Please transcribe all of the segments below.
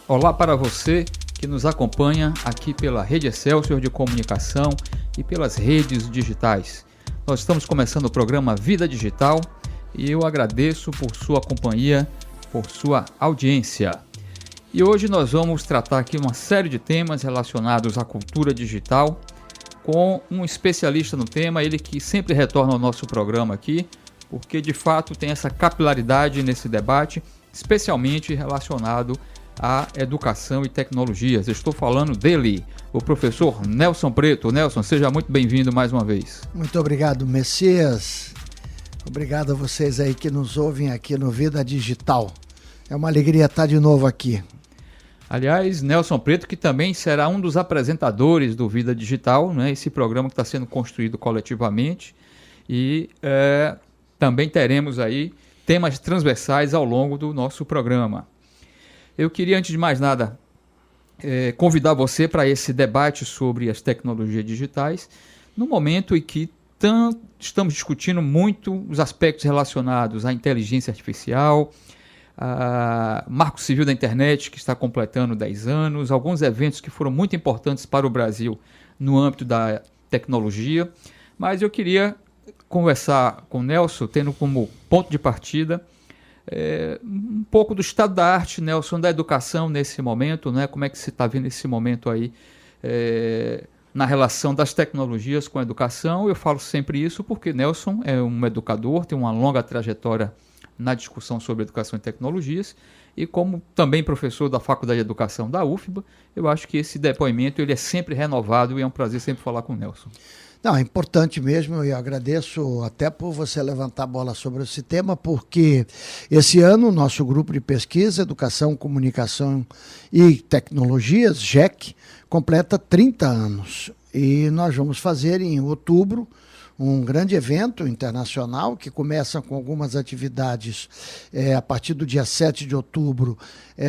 Olá para você que nos acompanha aqui pela Rede Excelsior de Comunicação e pelas redes digitais. Nós estamos começando o programa Vida Digital e eu agradeço por sua companhia, por sua audiência. E hoje nós vamos tratar aqui uma série de temas relacionados à cultura digital com um especialista no tema, ele que sempre retorna ao nosso programa aqui, porque de fato tem essa capilaridade nesse debate, especialmente relacionado à educação e tecnologias. Estou falando dele, o professor Nelson Preto. Nelson, seja muito bem-vindo mais uma vez. Muito obrigado, Messias. Obrigado a vocês aí que nos ouvem aqui no Vida Digital. É uma alegria estar de novo aqui. Aliás, Nelson Preto, que também será um dos apresentadores do Vida Digital, né? Esse programa que está sendo construído coletivamente. E também teremos aí temas transversais ao longo do nosso programa. Eu queria, antes de mais nada, convidar você para esse debate sobre as tecnologias digitais, no momento em que estamos discutindo muito os aspectos relacionados à inteligência artificial, a Marco Civil da Internet, que está completando 10 anos, alguns eventos que foram muito importantes para o Brasil no âmbito da tecnologia, mas eu queria conversar com o Nelson, tendo como ponto de partida um pouco do estado da arte, Nelson, da educação nesse momento, né? Como é que você está vendo esse momento aí na relação das tecnologias com a educação? Eu falo sempre isso porque Nelson é um educador, tem uma longa trajetória na discussão sobre educação e tecnologias, e como também professor da Faculdade de Educação da UFBA, eu acho que esse depoimento ele é sempre renovado e é um prazer sempre falar com o Nelson. Não, é importante mesmo, e eu agradeço até por você levantar a bola sobre esse tema, porque esse ano o nosso grupo de pesquisa, Educação, Comunicação e Tecnologias, GEC, completa 30 anos. E nós vamos fazer em outubro um grande evento internacional que começa com algumas atividades a partir do dia 7 de outubro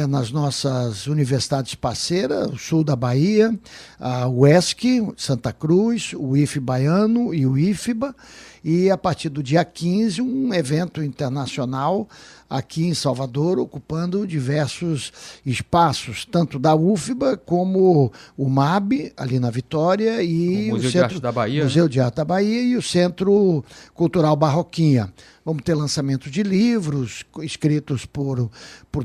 nas nossas universidades parceiras, o sul da Bahia, a UESC, Santa Cruz, o IF Baiano e o IFBA, e a partir do dia 15 um evento internacional aqui em Salvador, ocupando diversos espaços, tanto da UFBA como o MAB, ali na Vitória, e o Museu de Arte da Bahia. Museu de Arte da Bahia e o Centro Cultural Barroquinha. Vamos ter lançamento de livros escritos por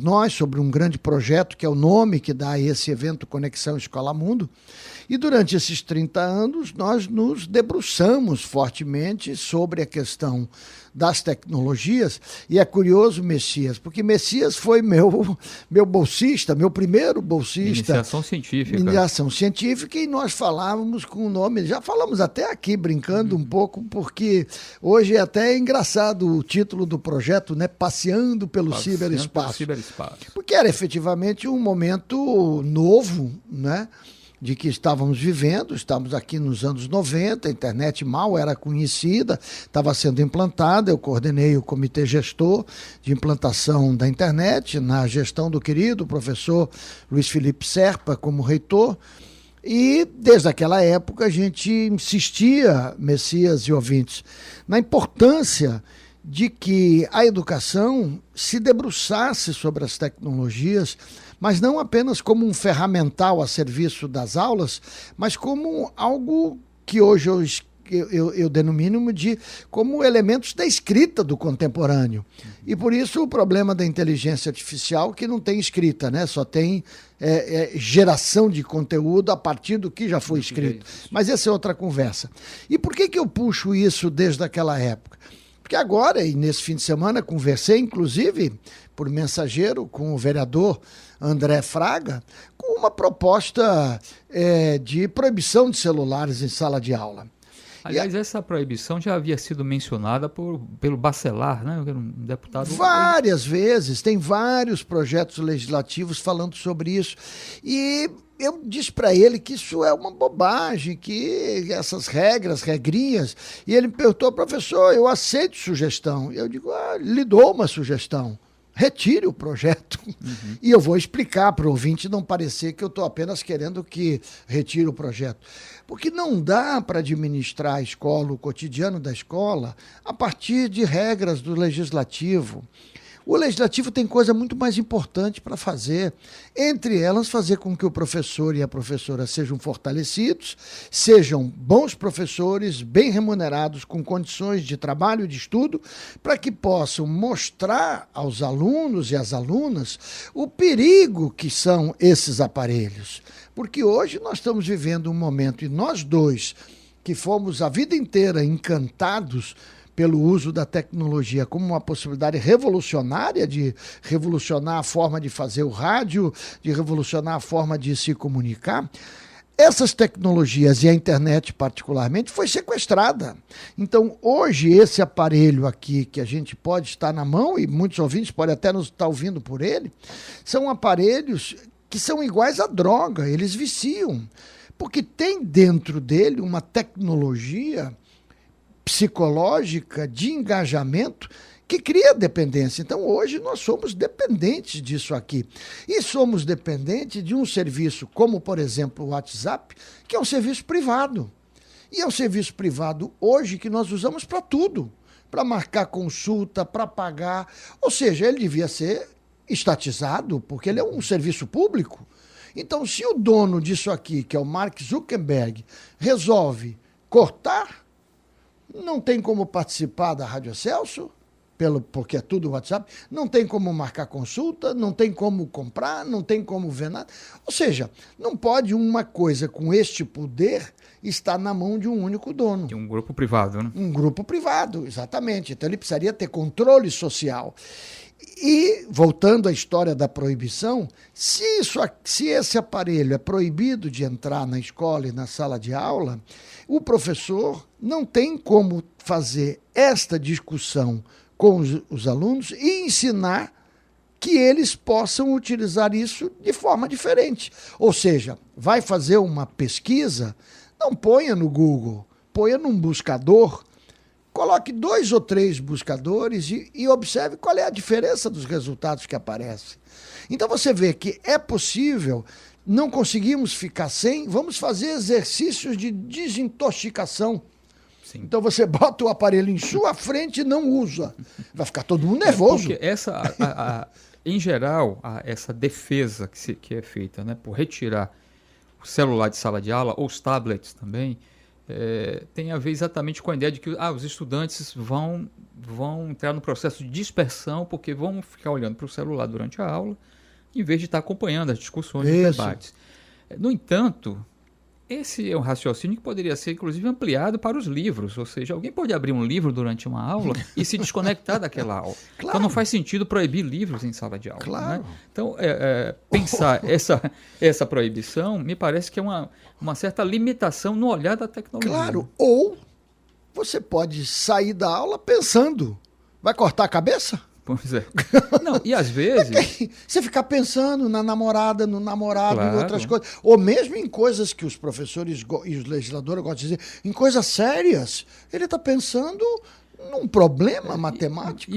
nós sobre um grande projeto, que é o nome que dá a esse evento Conexão Escola Mundo. E durante esses 30 anos, nós nos debruçamos fortemente sobre a questão das tecnologias. E é curioso, Messias, porque Messias foi meu bolsista, meu primeiro bolsista. Iniciação científica. Iniciação científica, e nós falávamos com o nome, já falamos até aqui, brincando um pouco, porque hoje é até engraçado o título do projeto, né? Passeando pelo ciberespaço. Porque era efetivamente um momento novo, né? De que estávamos vivendo, estávamos aqui nos anos 90, a internet mal era conhecida, estava sendo implantada, eu coordenei o comitê gestor de implantação da internet, na gestão do querido professor Luiz Felipe Serpa como reitor, e desde aquela época a gente insistia, Messias e ouvintes, na importância de que a educação se debruçasse sobre as tecnologias, mas não apenas como um ferramental a serviço das aulas, mas como algo que hoje eu denomino de como elementos da escrita do contemporâneo. E por isso o problema da inteligência artificial, que não tem escrita, né? Só tem geração de conteúdo a partir do que já foi escrito. Mas essa é outra conversa. E por que eu puxo isso desde aquela época? Porque agora, e nesse fim de semana, conversei, inclusive, por mensageiro, com o vereador André Fraga, com uma proposta de proibição de celulares em sala de aula. Aliás, essa proibição já havia sido mencionada pelo Bacelar, né? Um deputado. Várias vezes, tem vários projetos legislativos falando sobre isso. E eu disse para ele que isso é uma bobagem, que essas regrinhas. E ele me perguntou, professor, eu aceito sugestão. Eu digo, lhe dou uma sugestão. retire o projeto. Uhum. E eu vou explicar para o ouvinte não parecer que eu estou apenas querendo que retire o projeto. Porque não dá para administrar a escola, o cotidiano da escola, a partir de regras do legislativo. O legislativo tem coisa muito mais importante para fazer. Entre elas, fazer com que o professor e a professora sejam fortalecidos, sejam bons professores, bem remunerados, com condições de trabalho e de estudo, para que possam mostrar aos alunos e às alunas o perigo que são esses aparelhos. Porque hoje nós estamos vivendo um momento, e nós dois, que fomos a vida inteira encantados pelo uso da tecnologia como uma possibilidade revolucionária de revolucionar a forma de fazer o rádio, de revolucionar a forma de se comunicar, essas tecnologias e a internet particularmente foi sequestrada. Então, hoje, esse aparelho aqui que a gente pode estar na mão, e muitos ouvintes podem até nos estar ouvindo por ele, são aparelhos que são iguais à droga, eles viciam, porque tem dentro dele uma tecnologia psicológica de engajamento que cria dependência. Então, hoje, nós somos dependentes disso aqui. E somos dependentes de um serviço como, por exemplo, o WhatsApp, que é um serviço privado. E é um serviço privado hoje que nós usamos para tudo. Para marcar consulta, para pagar. Ou seja, ele devia ser estatizado, porque ele é um serviço público. Então, se o dono disso aqui, que é o Mark Zuckerberg, resolve cortar, não tem como participar da Rádio Celso, porque é tudo WhatsApp, não tem como marcar consulta, não tem como comprar, não tem como ver nada. Ou seja, não pode uma coisa com este poder estar na mão de um único dono. De um grupo privado, né? Um grupo privado, exatamente. Então ele precisaria ter controle social. E, voltando à história da proibição, se esse aparelho é proibido de entrar na escola e na sala de aula, o professor não tem como fazer esta discussão com os alunos e ensinar que eles possam utilizar isso de forma diferente. Ou seja, vai fazer uma pesquisa, não ponha no Google, ponha num buscador. Coloque 2 ou 3 buscadores e observe qual é a diferença dos resultados que aparecem. Então você vê que é possível, não conseguimos ficar sem, vamos fazer exercícios de desintoxicação. Sim. Então você bota o aparelho em sua frente e não usa. Vai ficar todo mundo nervoso. Porque em geral, essa defesa que é feita, né, por retirar o celular de sala de aula, ou os tablets também, tem a ver exatamente com a ideia de que os estudantes vão entrar no processo de dispersão porque vão ficar olhando para o celular durante a aula, em vez de estar acompanhando as discussões e os debates. No entanto, esse é um raciocínio que poderia ser, inclusive, ampliado para os livros. Ou seja, alguém pode abrir um livro durante uma aula e se desconectar daquela aula. Claro. Então, não faz sentido proibir livros em sala de aula. Claro. Né? Então, pensar essa proibição me parece que é uma certa limitação no olhar da tecnologia. Claro. Ou você pode sair da aula pensando, vai cortar a cabeça? Pois é. Não, e às vezes... Você ficar pensando na namorada, no namorado, claro, em outras coisas. Ou mesmo em coisas que os professores e os legisladores gostam de dizer, em coisas sérias. Ele está pensando num problema matemático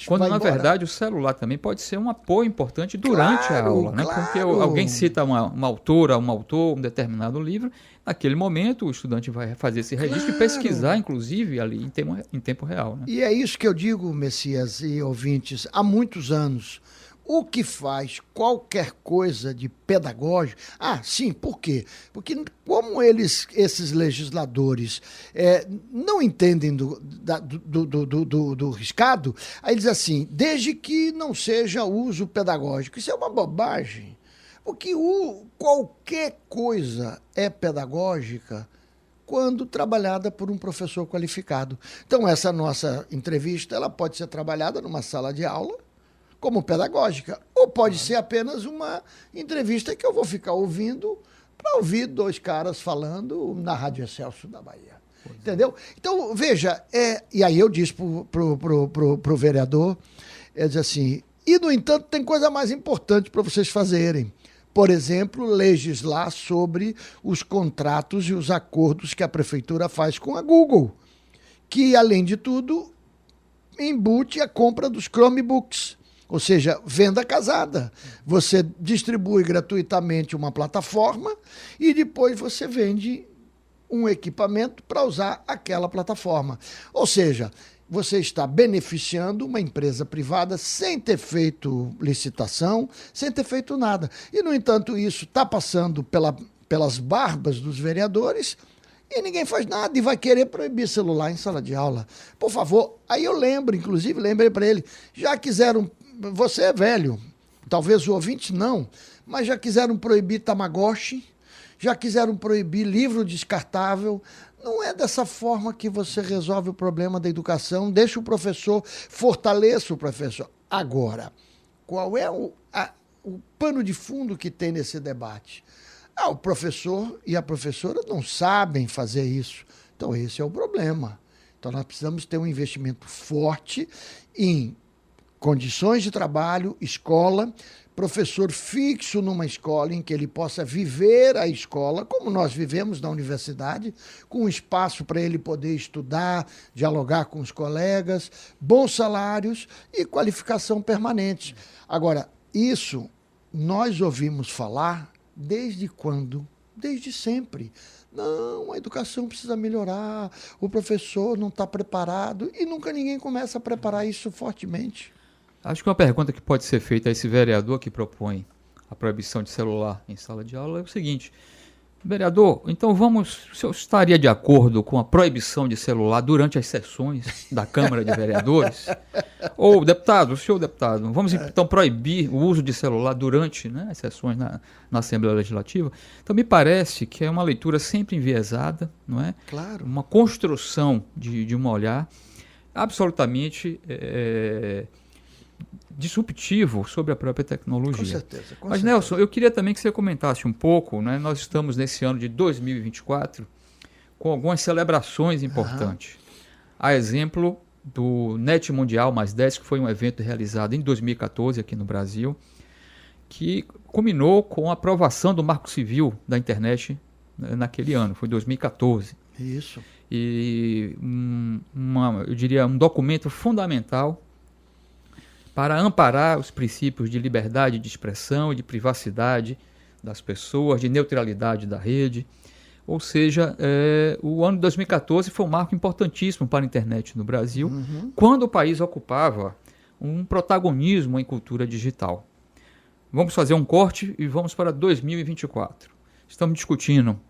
quando, na verdade, o celular também pode ser um apoio importante durante a aula. Né? Claro. Porque alguém cita uma autora, um autor, um determinado livro, naquele momento o estudante vai fazer esse registro e pesquisar, inclusive, ali em tempo real. Né? E é isso que eu digo, Messias e ouvintes, há muitos anos. O que faz qualquer coisa de pedagógico... sim, por quê? Porque como esses legisladores não entendem do riscado, aí eles dizem assim, desde que não seja uso pedagógico. Isso é uma bobagem. Porque qualquer coisa é pedagógica quando trabalhada por um professor qualificado. Então, essa nossa entrevista ela pode ser trabalhada numa sala de aula, como pedagógica, ou pode ser apenas uma entrevista que eu vou ficar ouvindo para ouvir 2 caras falando na Rádio Celso da Bahia. Entendeu? Então, veja, e aí eu disse pro vereador, ele diz assim, e no entanto tem coisa mais importante para vocês fazerem. Por exemplo, legislar sobre os contratos e os acordos que a prefeitura faz com a Google, que, além de tudo, embute a compra dos Chromebooks. Ou seja, venda casada. Você distribui gratuitamente uma plataforma e depois você vende um equipamento para usar aquela plataforma. Ou seja, você está beneficiando uma empresa privada sem ter feito licitação, sem ter feito nada. E, no entanto, isso está passando pelas barbas dos vereadores e ninguém faz nada e vai querer proibir celular em sala de aula. Por favor, aí eu lembro, inclusive, lembrei para ele, já quiseram, você é velho, talvez o ouvinte não, mas já quiseram proibir Tamagotchi, já quiseram proibir livro descartável. Não é dessa forma que você resolve o problema da educação. Deixa o professor, fortaleça o professor. Agora, qual é o pano de fundo que tem nesse debate? O professor e a professora não sabem fazer isso. Então, esse é o problema. Então, nós precisamos ter um investimento forte em condições de trabalho, escola, professor fixo numa escola em que ele possa viver a escola, como nós vivemos na universidade, com espaço para ele poder estudar, dialogar com os colegas, bons salários e qualificação permanente. Agora, isso nós ouvimos falar desde quando? Desde sempre. Não, a educação precisa melhorar, o professor não está preparado e nunca ninguém começa a preparar isso fortemente. Acho que uma pergunta que pode ser feita a esse vereador que propõe a proibição de celular em sala de aula é o seguinte: vereador, então o senhor estaria de acordo com a proibição de celular durante as sessões da Câmara de Vereadores? Ou, senhor deputado, vamos então proibir o uso de celular durante, né, as sessões na Assembleia Legislativa? Então me parece que é uma leitura sempre enviesada, não é? Claro. Uma construção de um olhar absolutamente disruptivo sobre a própria tecnologia. Com certeza. Mas, certeza. Nelson, eu queria também que você comentasse um pouco, né? Nós estamos nesse ano de 2024 com algumas celebrações importantes. A exemplo do NET Mundial +10, que foi um evento realizado em 2014 aqui no Brasil, que culminou com a aprovação do Marco Civil da Internet, né, naquele ano, foi 2014. Isso. E eu diria um documento fundamental para amparar os princípios de liberdade de expressão e de privacidade das pessoas, de neutralidade da rede. Ou seja, o ano de 2014 foi um marco importantíssimo para a internet no Brasil, quando o país ocupava um protagonismo em cultura digital. Vamos fazer um corte e vamos para 2024. Estamos discutindo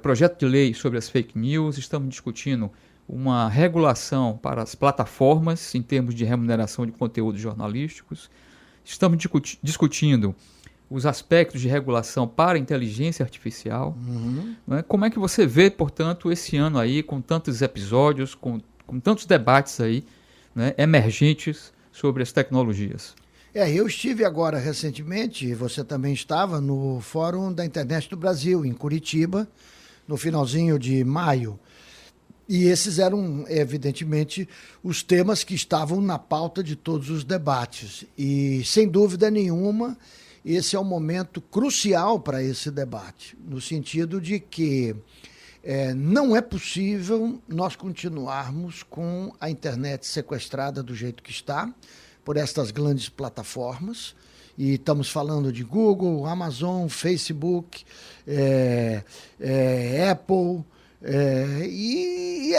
projeto de lei sobre as fake news, estamos discutindo uma regulação para as plataformas em termos de remuneração de conteúdos jornalísticos. Estamos discutindo os aspectos de regulação para a inteligência artificial. Né? Como é que você vê, portanto, esse ano aí, com tantos episódios, com tantos debates aí, né, emergentes sobre as tecnologias? Eu estive agora recentemente, você também estava, no Fórum da Internet do Brasil, em Curitiba, no finalzinho de maio. E esses eram, evidentemente, os temas que estavam na pauta de todos os debates. E, sem dúvida nenhuma, esse é um momento crucial para esse debate, no sentido de que não é possível nós continuarmos com a internet sequestrada do jeito que está, por estas grandes plataformas. E estamos falando de Google, Amazon, Facebook, Apple... e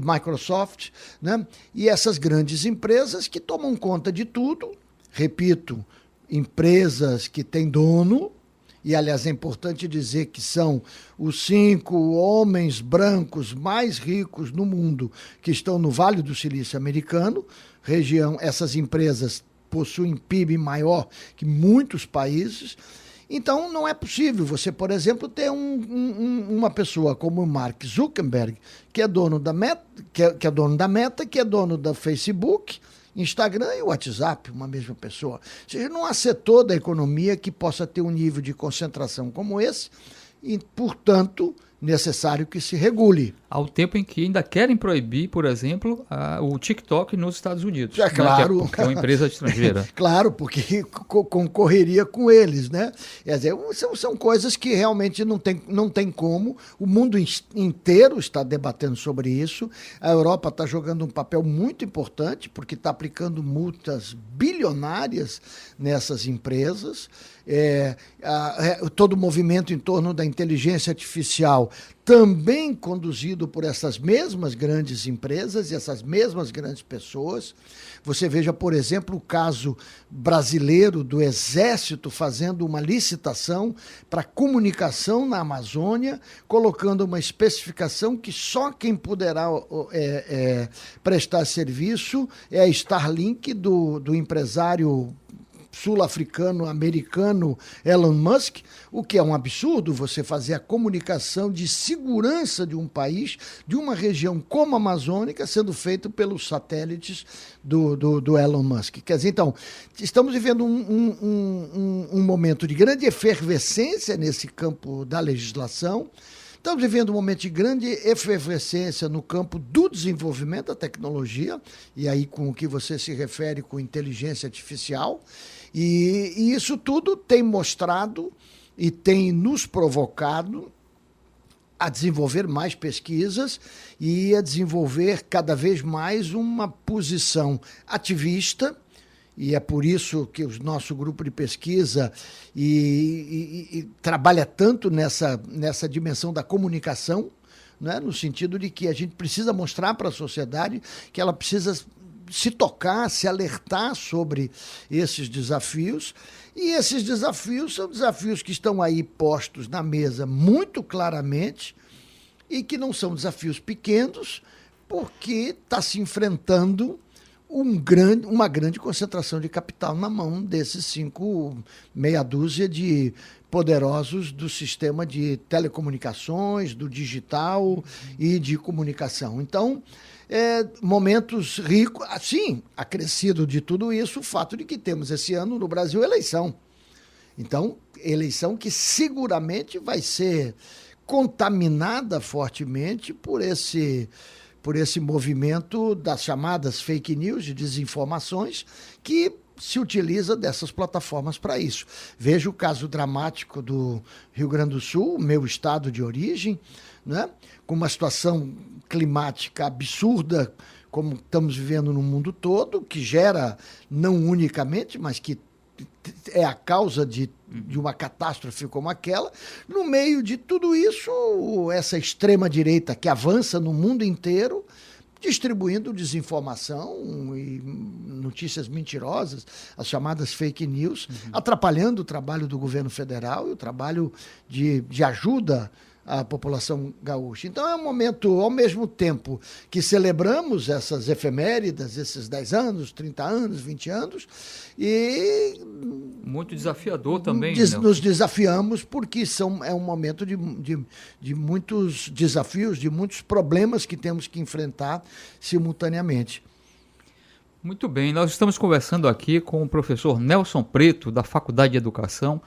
Microsoft, né? E essas grandes empresas que tomam conta de tudo, repito, empresas que têm dono, e aliás é importante dizer que são os 5 homens brancos mais ricos no mundo que estão no Vale do Silício americano, região, essas empresas possuem PIB maior que muitos países. Então, não é possível você, por exemplo, ter uma pessoa como o Mark Zuckerberg, que é dono da Meta, que é dono da Facebook, Instagram e WhatsApp, uma mesma pessoa. Ou seja, não há setor da economia que possa ter um nível de concentração como esse e, portanto, necessário que se regule. Ao tempo em que ainda querem proibir, por exemplo, o TikTok nos Estados Unidos. É claro. Né, que é uma empresa estrangeira. Claro, porque concorreria com eles, né? Quer dizer, são coisas que realmente não tem como. O mundo inteiro está debatendo sobre isso. A Europa está jogando um papel muito importante, porque está aplicando multas bilionárias nessas empresas. Todo o movimento em torno da inteligência artificial também conduzido por essas mesmas grandes empresas e essas mesmas grandes pessoas. Você veja, por exemplo, o caso brasileiro do Exército fazendo uma licitação para comunicação na Amazônia, colocando uma especificação que só quem poderá prestar serviço é a Starlink do empresário sul-africano-americano Elon Musk, o que é um absurdo você fazer a comunicação de segurança de um país, de uma região como a Amazônica, sendo feito pelos satélites do Elon Musk. Quer dizer, então, estamos vivendo um momento de grande efervescência nesse campo da legislação. Estamos vivendo um momento de grande efervescência no campo do desenvolvimento da tecnologia, e aí com o que você se refere com inteligência artificial, e isso tudo tem mostrado e tem nos provocado a desenvolver mais pesquisas e a desenvolver cada vez mais uma posição ativista. E é por isso que o nosso grupo de pesquisa trabalha tanto nessa dimensão da comunicação, né? No sentido de que a gente precisa mostrar para a sociedade que ela precisa se tocar, se alertar sobre esses desafios. E esses desafios são desafios que estão aí postos na mesa muito claramente e que não são desafios pequenos, porque está se enfrentando uma grande concentração de capital na mão desses meia dúzia de poderosos do sistema de telecomunicações, do digital e de comunicação. Então, momentos ricos, assim, acrescido de tudo isso, o fato de que temos esse ano no Brasil eleição. Então, eleição que seguramente vai ser contaminada fortemente por esse movimento das chamadas fake news, de desinformações, que se utiliza dessas plataformas para isso. Veja o caso dramático do Rio Grande do Sul, meu estado de origem, né? Com uma situação climática absurda, como estamos vivendo no mundo todo, que gera, não unicamente, mas que é a causa de uma catástrofe como aquela. No meio de tudo isso, essa extrema-direita que avança no mundo inteiro, distribuindo desinformação e notícias mentirosas, as chamadas fake news, atrapalhando o trabalho do governo federal e o trabalho de ajuda à população gaúcha. Então é um momento, ao mesmo tempo que celebramos essas efemérides, esses 10 anos, 30 anos, 20 anos, e muito desafiador também. Nos desafiamos porque é um momento de muitos desafios, de muitos problemas que temos que enfrentar simultaneamente. Muito bem, nós estamos conversando aqui com o professor Nelson Preto, da Faculdade de Educação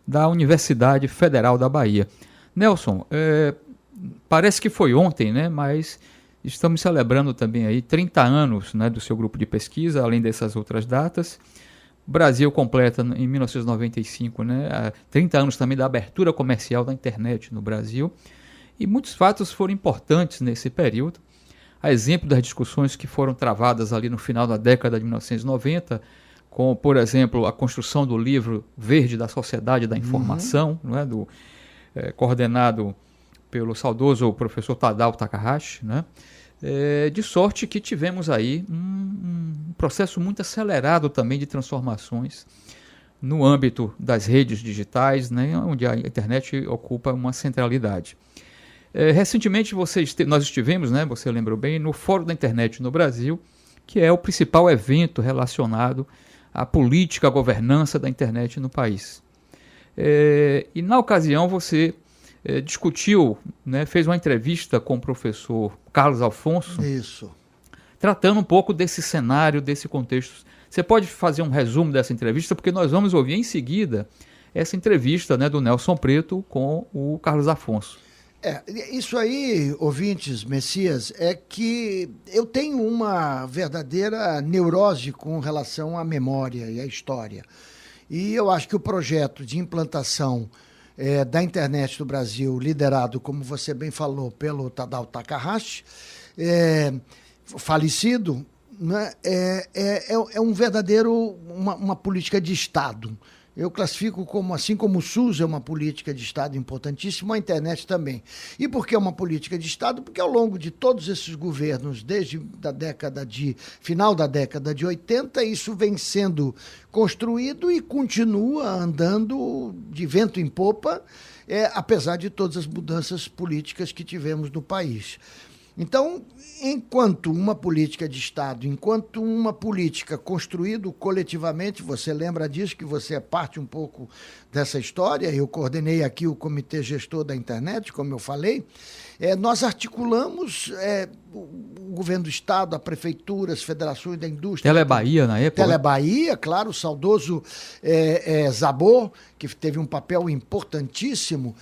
da Universidade Federal da Bahia. Nelson, parece que foi ontem, né? Mas estamos celebrando também aí 30 anos, né, do seu grupo de pesquisa, além dessas outras datas. O Brasil completa em 1995, né, 30 anos também da abertura comercial da internet no Brasil. E muitos fatos foram importantes nesse período. A exemplo das discussões que foram travadas ali no final da década de 1990, com, por exemplo, a construção do livro verde da Sociedade da Informação, não é, coordenado pelo saudoso professor Tadao Takahashi, né? De sorte que tivemos aí um processo muito acelerado também de transformações no âmbito das redes digitais, né, onde a internet ocupa uma centralidade. Recentemente nós estivemos, né, você lembrou bem, no Fórum da Internet no Brasil, que é o principal evento relacionado à política, à governança da internet no país. E na ocasião você discutiu, né, fez uma entrevista com o professor Carlos Afonso. Isso. Tratando um pouco desse cenário, desse contexto. Você pode fazer um resumo dessa entrevista, porque nós vamos ouvir em seguida essa entrevista, né, do Nelson Preto com o Carlos Afonso. Isso aí, ouvintes, Messias, é que eu tenho uma verdadeira neurose com relação à memória e à história. E eu acho que o projeto de implantação da internet do Brasil, liderado, como você bem falou, pelo Tadao Takahashi, falecido, né, é um verdadeiro, uma política de Estado. Eu classifico como, assim como o SUS é uma política de Estado importantíssima, a internet também. E por que é uma política de Estado? Porque ao longo de todos esses governos, desde final da década de 80, isso vem sendo construído e continua andando de vento em popa, apesar de todas as mudanças políticas que tivemos no país. Então, enquanto uma política de Estado, enquanto uma política construída coletivamente, você lembra disso, que você é parte um pouco dessa história, eu coordenei aqui o Comitê Gestor da Internet, como eu falei, nós articulamos o governo do Estado, a prefeitura, as federações da indústria. Telebahia na época? Telebahia, claro, o saudoso Zabor, que teve um papel importantíssimo,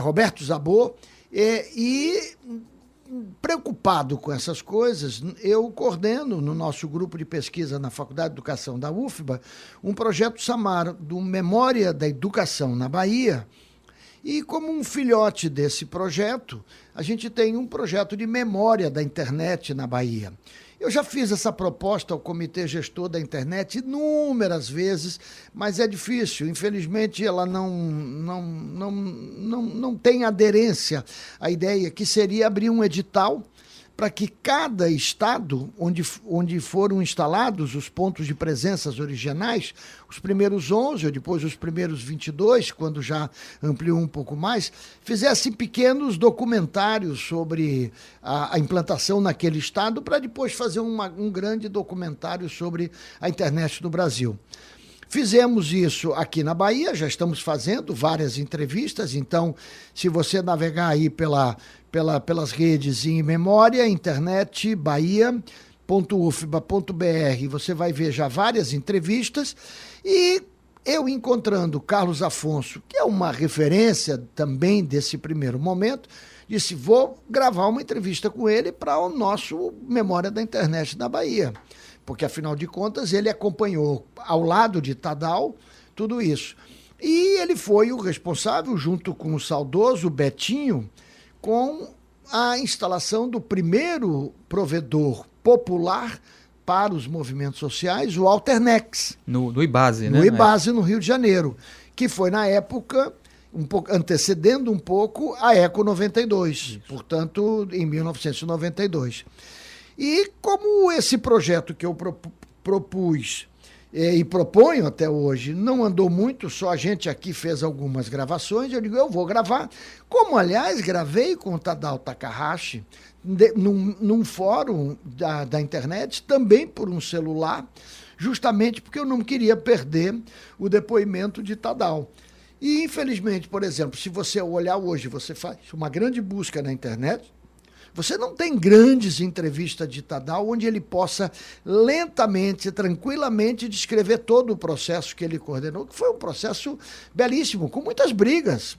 Roberto Zabor, e preocupado com essas coisas, eu coordeno no nosso grupo de pesquisa na Faculdade de Educação da UFBA um projeto chamado do Memória da Educação na Bahia. E como um filhote desse projeto, a gente tem um projeto de memória da internet na Bahia. Eu já fiz essa proposta ao Comitê Gestor da Internet inúmeras vezes, mas é difícil. Infelizmente, ela não tem aderência à ideia que seria abrir um edital para que cada estado onde foram instalados os pontos de presenças originais, os primeiros 11 ou depois os primeiros 22, quando já ampliou um pouco mais, fizessem pequenos documentários sobre a implantação naquele estado, para depois fazer um grande documentário sobre a internet no Brasil. Fizemos isso aqui na Bahia, já estamos fazendo várias entrevistas, então, se você navegar aí pelas redes em memória, internet, bahia.ufba.br, você vai ver já várias entrevistas, e eu encontrando Carlos Afonso, que é uma referência também desse primeiro momento, disse, vou gravar uma entrevista com ele para o nosso Memória da Internet da Bahia, porque afinal de contas ele acompanhou ao lado de Tadao tudo isso. E ele foi o responsável, junto com o saudoso Betinho, com a instalação do primeiro provedor popular para os movimentos sociais, o Alternex. No IBASE, né? No IBASE, no Rio de Janeiro, que foi, na época, antecedendo um pouco a Eco 92, isso. Portanto, em 1992. E como esse projeto que eu propus e proponho até hoje não andou muito, só a gente aqui fez algumas gravações, eu digo, eu vou gravar. Como, aliás, gravei com o Tadao Takahashi num fórum da internet, também por um celular, justamente porque eu não queria perder o depoimento de Tadao. E, infelizmente, por exemplo, se você olhar hoje, você faz uma grande busca na internet, você não tem grandes entrevistas de Tadao onde ele possa lentamente, tranquilamente descrever todo o processo que ele coordenou, que foi um processo belíssimo, com muitas brigas.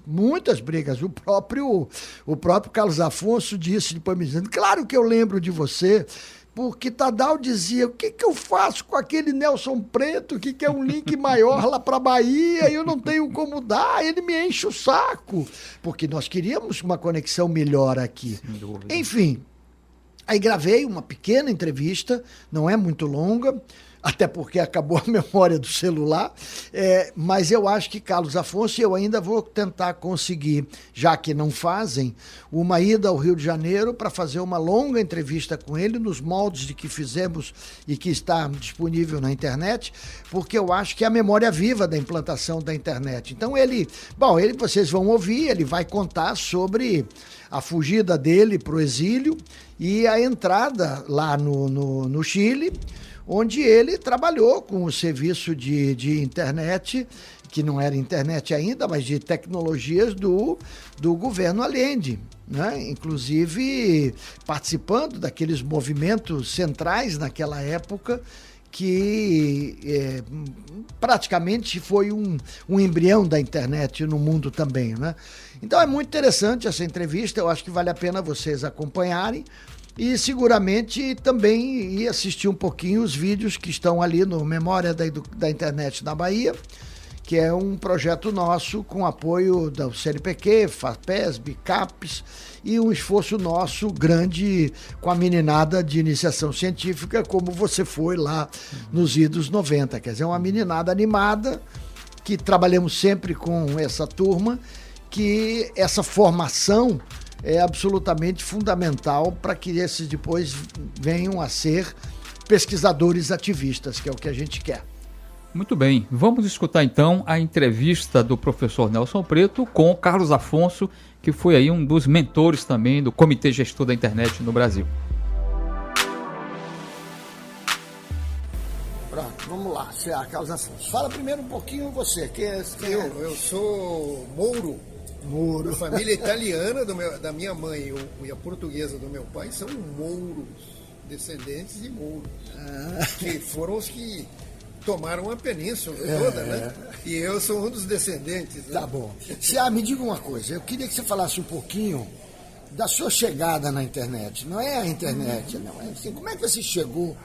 O próprio Carlos Afonso disse depois me dizendo, claro que eu lembro de você, porque Tadao dizia, o que eu faço com aquele Nelson Preto, que quer um link maior lá para a Bahia, e eu não tenho como dar, ele me enche o saco, porque nós queríamos uma conexão melhor aqui. Enfim, aí gravei uma pequena entrevista, não é muito longa, até porque acabou a memória do celular, mas eu acho que Carlos Afonso, eu ainda vou tentar conseguir, já que não fazem, uma ida ao Rio de Janeiro para fazer uma longa entrevista com ele, nos moldes de que fizemos e que está disponível na internet, porque eu acho que é a memória viva da implantação da internet. Então vocês vão ouvir, ele vai contar sobre a fugida dele para o exílio e a entrada lá no Chile, onde ele trabalhou com o serviço de internet, que não era internet ainda, mas de tecnologias do governo Allende, né? Inclusive participando daqueles movimentos centrais naquela época, que praticamente foi um embrião da internet no mundo também, né? Então é muito interessante essa entrevista, eu acho que vale a pena vocês acompanharem e seguramente também ir assistir um pouquinho os vídeos que estão ali no Memória da Internet na Bahia, que é um projeto nosso com apoio do CNPq, FAPESB, CAPES e um esforço nosso grande com a meninada de iniciação científica, como você foi lá nos idos 90. Quer dizer, uma meninada animada, que trabalhamos sempre com essa turma, que essa formação é absolutamente fundamental para que esses depois venham a ser pesquisadores ativistas, que é o que a gente quer. Muito bem, vamos escutar então a entrevista do professor Nelson Preto com Carlos Afonso, que foi aí um dos mentores também do Comitê Gestor da Internet no Brasil. Pronto, vamos lá, Carlos Afonso. Fala primeiro um pouquinho você, quem é? Eu sou Mouro. A família italiana da minha mãe e a portuguesa do meu pai são mouros, descendentes de mouros, que foram os que tomaram a península toda, né? E eu sou um dos descendentes. Né? Tá bom. Me diga uma coisa, eu queria que você falasse um pouquinho da sua chegada na internet. Não é a internet, não é assim. Como é que você chegou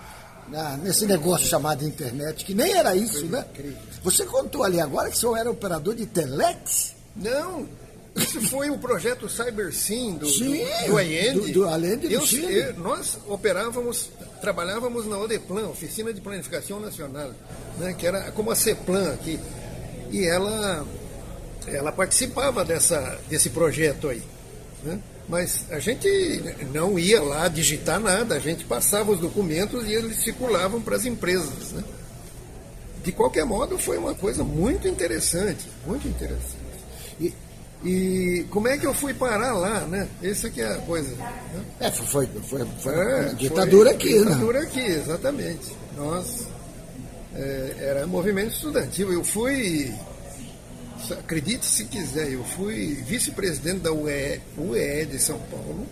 nesse negócio chamado internet, que nem era isso, né? Incrível. Você contou ali agora que o senhor era operador de telex? Não, isso foi o projeto CyberSim do Allende. Do Allende do Chile. Nós trabalhávamos na ODEPLAN, Oficina de Planificação Nacional, né, que era como a CEPLAN aqui. E ela participava desse projeto aí. Né? Mas a gente não ia lá digitar nada, a gente passava os documentos e eles circulavam para as empresas. Né? De qualquer modo, foi uma coisa muito interessante, muito interessante. E como é que eu fui parar lá, né? Essa que é a coisa. Né? Foi ditadura aqui, né? Ditadura aqui, exatamente. Nós, era movimento estudantil. Eu fui, acredite se quiser, eu fui vice-presidente da UEE de São Paulo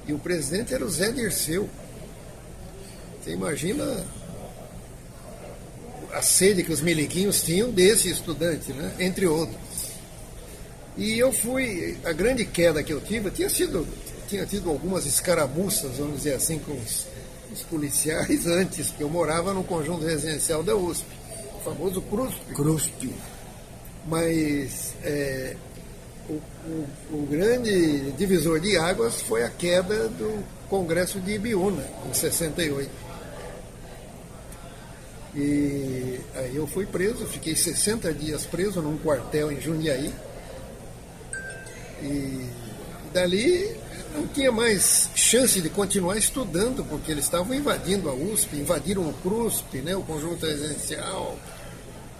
e o presidente era o Zé Dirceu. Você imagina a sede que os miliquinhos tinham desse estudante, né? Entre outros. E eu fui, a grande queda que eu tive, tinha tido algumas escaramuças, vamos dizer assim, com os policiais antes, porque eu morava no conjunto residencial da USP, o famoso CRUSP. Mas o grande divisor de águas foi a queda do Congresso de Ibiúna, em 68. E aí eu fui preso, fiquei 60 dias preso num quartel em Jundiaí. E dali não tinha mais chance de continuar estudando, porque eles estavam invadindo a USP, invadiram o CRUSP, né, o conjunto residencial.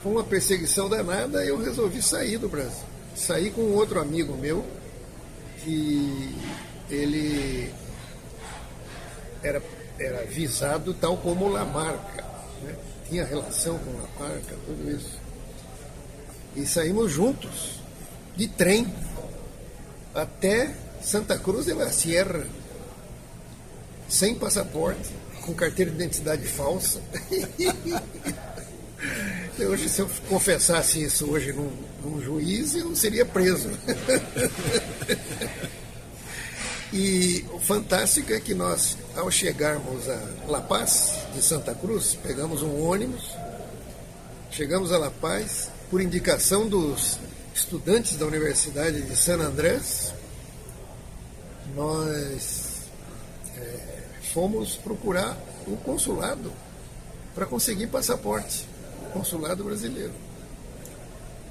Foi uma perseguição danada, eu resolvi sair do Brasil. Saí com um outro amigo meu, que ele era visado tal como Lamarca, né? Tinha relação com Lamarca, tudo isso. E saímos juntos, de trem, até Santa Cruz de la Sierra, sem passaporte, com carteira de identidade falsa. Hoje, se eu confessasse isso hoje num juiz, eu seria preso. E o fantástico é que nós, ao chegarmos a La Paz, de Santa Cruz, pegamos um ônibus, chegamos a La Paz, por indicação dos estudantes da Universidade de San Andrés, nós fomos procurar o consulado para conseguir passaporte, o consulado brasileiro.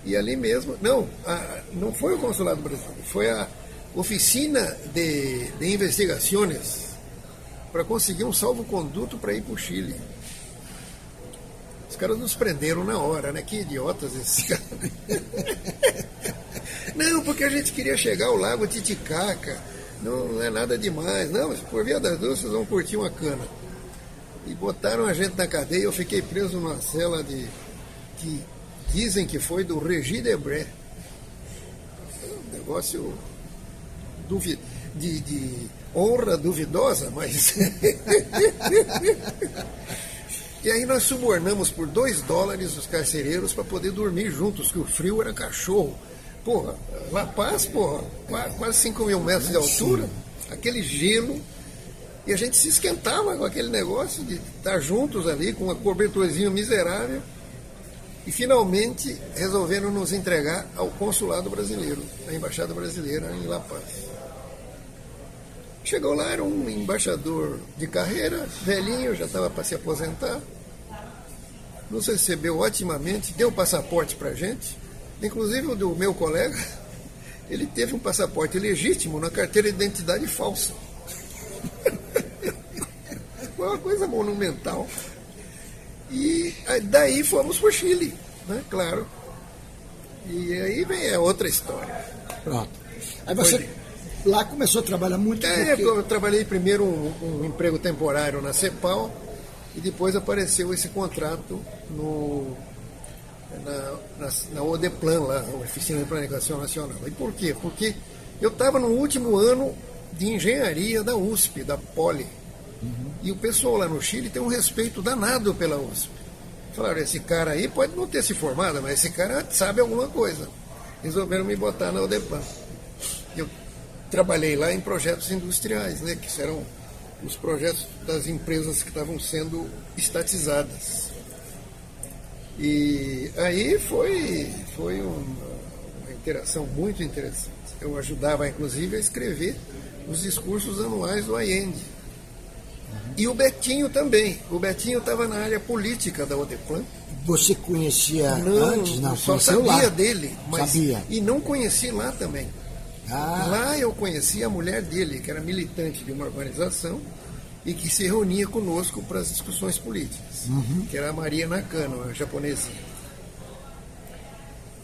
E ali mesmo, não foi o consulado brasileiro, foi a oficina de investigações para conseguir um salvo-conduto para ir para o Chile. Os caras nos prenderam na hora, né? Que idiotas esses caras. Não, porque a gente queria chegar ao Lago Titicaca. Não é nada demais. Não, mas por via das dúvidas, vocês vão curtir uma cana. E botaram a gente na cadeia. Eu fiquei preso numa cela que dizem que foi do Régis Debray. Um negócio de honra duvidosa, mas... E aí nós subornamos por $2 os carcereiros para poder dormir juntos, que o frio era cachorro. Porra, La Paz, porra, quase 5 mil metros de altura, aquele gelo. E a gente se esquentava com aquele negócio de estar juntos ali, com uma cobertorzinha miserável. E finalmente resolveram nos entregar ao consulado brasileiro, à embaixada brasileira em La Paz. Chegou lá, era um embaixador de carreira, velhinho, já estava para se aposentar. Nos recebeu otimamente, deu passaporte para a gente. Inclusive o do meu colega, ele teve um passaporte legítimo na carteira de identidade falsa. Foi uma coisa monumental. E daí fomos para o Chile, né? Claro. E aí vem a outra história. Pronto. Aí você lá começou a trabalhar muito porque... Eu trabalhei primeiro um emprego temporário na CEPAL e depois apareceu esse contrato na ODEPLAN, lá, a Oficina de Planificação Nacional. E por quê? Porque eu estava no último ano de engenharia da USP, da Poli. E o pessoal lá no Chile tem um respeito danado pela USP. Falaram, esse cara aí pode não ter se formado, mas esse cara sabe alguma coisa. Resolveram me botar na ODEPLAN. Eu trabalhei lá em projetos industriais, né, que eram os projetos das empresas que estavam sendo estatizadas. E aí foi uma interação muito interessante. Eu ajudava, inclusive, a escrever os discursos anuais do Allende. E o Betinho também. O Betinho estava na área política da ODEPLAN. Você conhecia antes? Não, só sabia lá. dele. Mas, sabia. E não conheci lá também. Lá eu conheci a mulher dele, que era militante de uma organização e que se reunia conosco para as discussões políticas, que era a Maria Nakano, a japonesinha.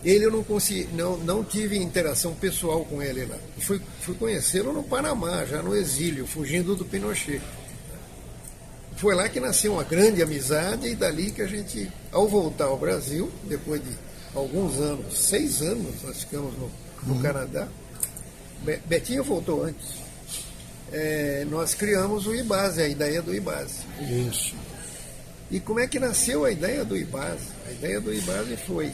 Ele eu não tive interação pessoal com ele lá. Fui conhecê-lo no Panamá, já no exílio, fugindo do Pinochet. Foi lá que nasceu uma grande amizade e dali que a gente, ao voltar ao Brasil, depois de alguns anos, 6 anos, nós ficamos no Canadá. Betinho voltou antes. Nós criamos o IBASE, a ideia do IBASE. Isso. E como é que nasceu a ideia do IBASE? A ideia do IBASE foi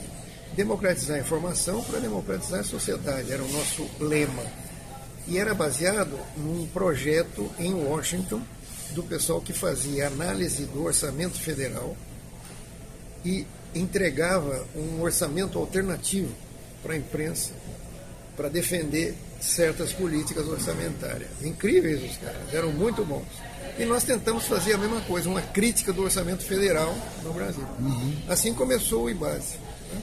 democratizar a informação para democratizar a sociedade, era o nosso lema. E era baseado num projeto em Washington, do pessoal que fazia análise do orçamento federal e entregava um orçamento alternativo para a imprensa, para defender certas políticas orçamentárias. Incríveis os caras, eram muito bons. E nós tentamos fazer a mesma coisa, uma crítica do orçamento federal no Brasil. Assim começou o IBASE. Né?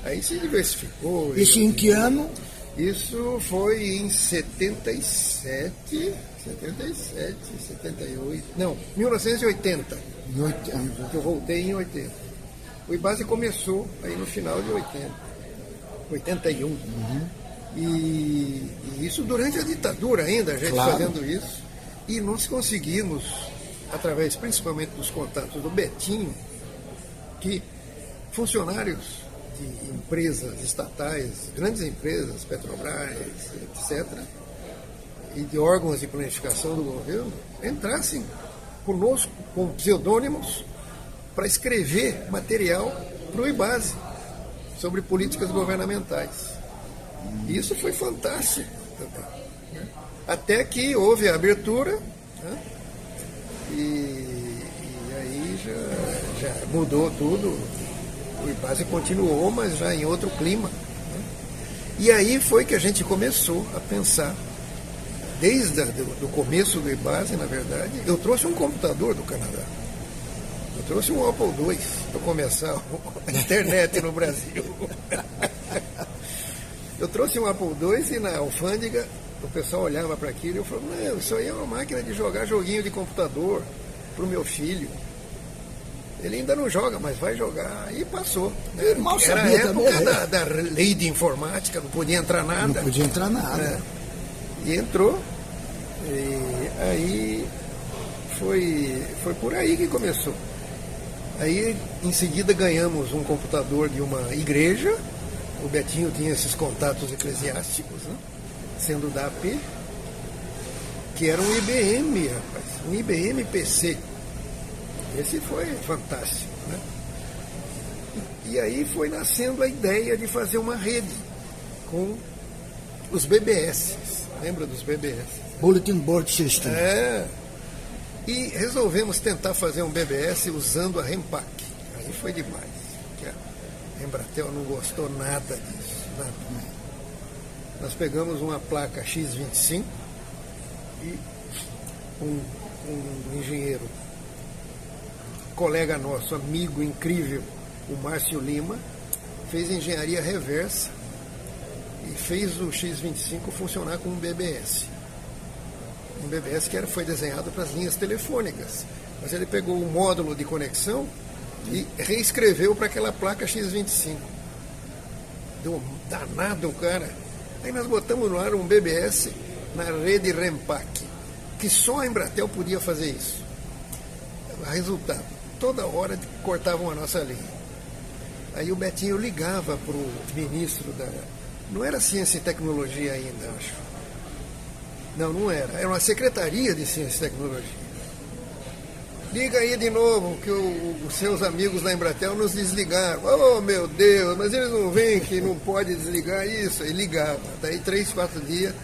Aí se diversificou. Isso em que ano? Isso foi em 77, 78, não, 1980. Que eu voltei em 80. O IBASE começou aí no final de 81. E isso durante a ditadura ainda, a gente fazendo isso. E nós conseguimos, através principalmente dos contatos do Betinho, que funcionários de empresas estatais, grandes empresas, Petrobras, etc., e de órgãos de planificação do governo, entrassem conosco com pseudônimos para escrever material para o IBASE sobre políticas governamentais. E isso foi fantástico também. Né? Até que houve a abertura, né? e aí já mudou tudo. O IBASE continuou, mas já em outro clima. Né? E aí foi que a gente começou a pensar, desde o começo do IBASE, na verdade. Eu trouxe um computador do Canadá. Eu trouxe um Apple II para começar a internet no Brasil. Eu trouxe um Apple II e na alfândega o pessoal olhava para aquilo e eu falava, não, isso aí é uma máquina de jogar joguinho de computador para o meu filho. Ele ainda não joga, mas vai jogar. E passou. Né? Era a época da lei de informática, não podia entrar nada. Não podia entrar nada. Né? E entrou. E aí foi por aí que começou. Aí, em seguida, ganhamos um computador de uma igreja. O Betinho tinha esses contatos eclesiásticos, né? Sendo da AP, que era um IBM, rapaz. Um IBM PC. Esse foi fantástico, né? E aí foi nascendo a ideia de fazer uma rede com os BBS. Lembra dos BBS? Bulletin Board System. E resolvemos tentar fazer um BBS usando a Rempac. Aí foi demais. Porque a Embratel não gostou nada disso. Nada. Nós pegamos uma placa X25 e um engenheiro, colega nosso, amigo incrível, o Márcio Lima, fez engenharia reversa e fez o X25 funcionar com um BBS. Um BBS que foi desenhado para as linhas telefônicas. Mas ele pegou o módulo de conexão e reescreveu para aquela placa X25. Deu danado, cara. Aí nós botamos no ar um BBS na rede Rempac, que só a Embratel podia fazer isso. Resultado, toda hora cortavam a nossa linha. Aí o Betinho ligava para o ministro da... Não era Ciência e Tecnologia ainda, acho. Não era. Era uma Secretaria de Ciência e Tecnologia. Liga aí de novo, que os seus amigos da Embratel nos desligaram. Oh, meu Deus, mas eles não veem que não pode desligar isso. E ligava. Daí 3, 4 dias,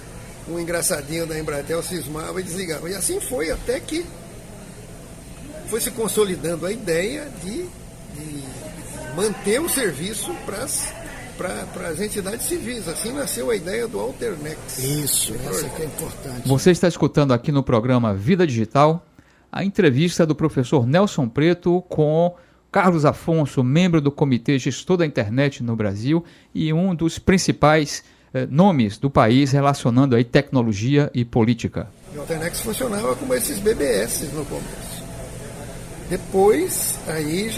um engraçadinho da Embratel cismava e desligava. E assim foi, até que foi se consolidando a ideia de manter o serviço para as entidades civis. Assim nasceu a ideia do Alternex. Isso, essa que é importante. Você está escutando aqui no programa Vida Digital a entrevista do professor Nelson Preto com Carlos Afonso, membro do Comitê Gestor da Internet no Brasil e um dos principais nomes do país relacionando aí tecnologia e política. O Alternex funcionava como esses BBS no começo. Depois, aí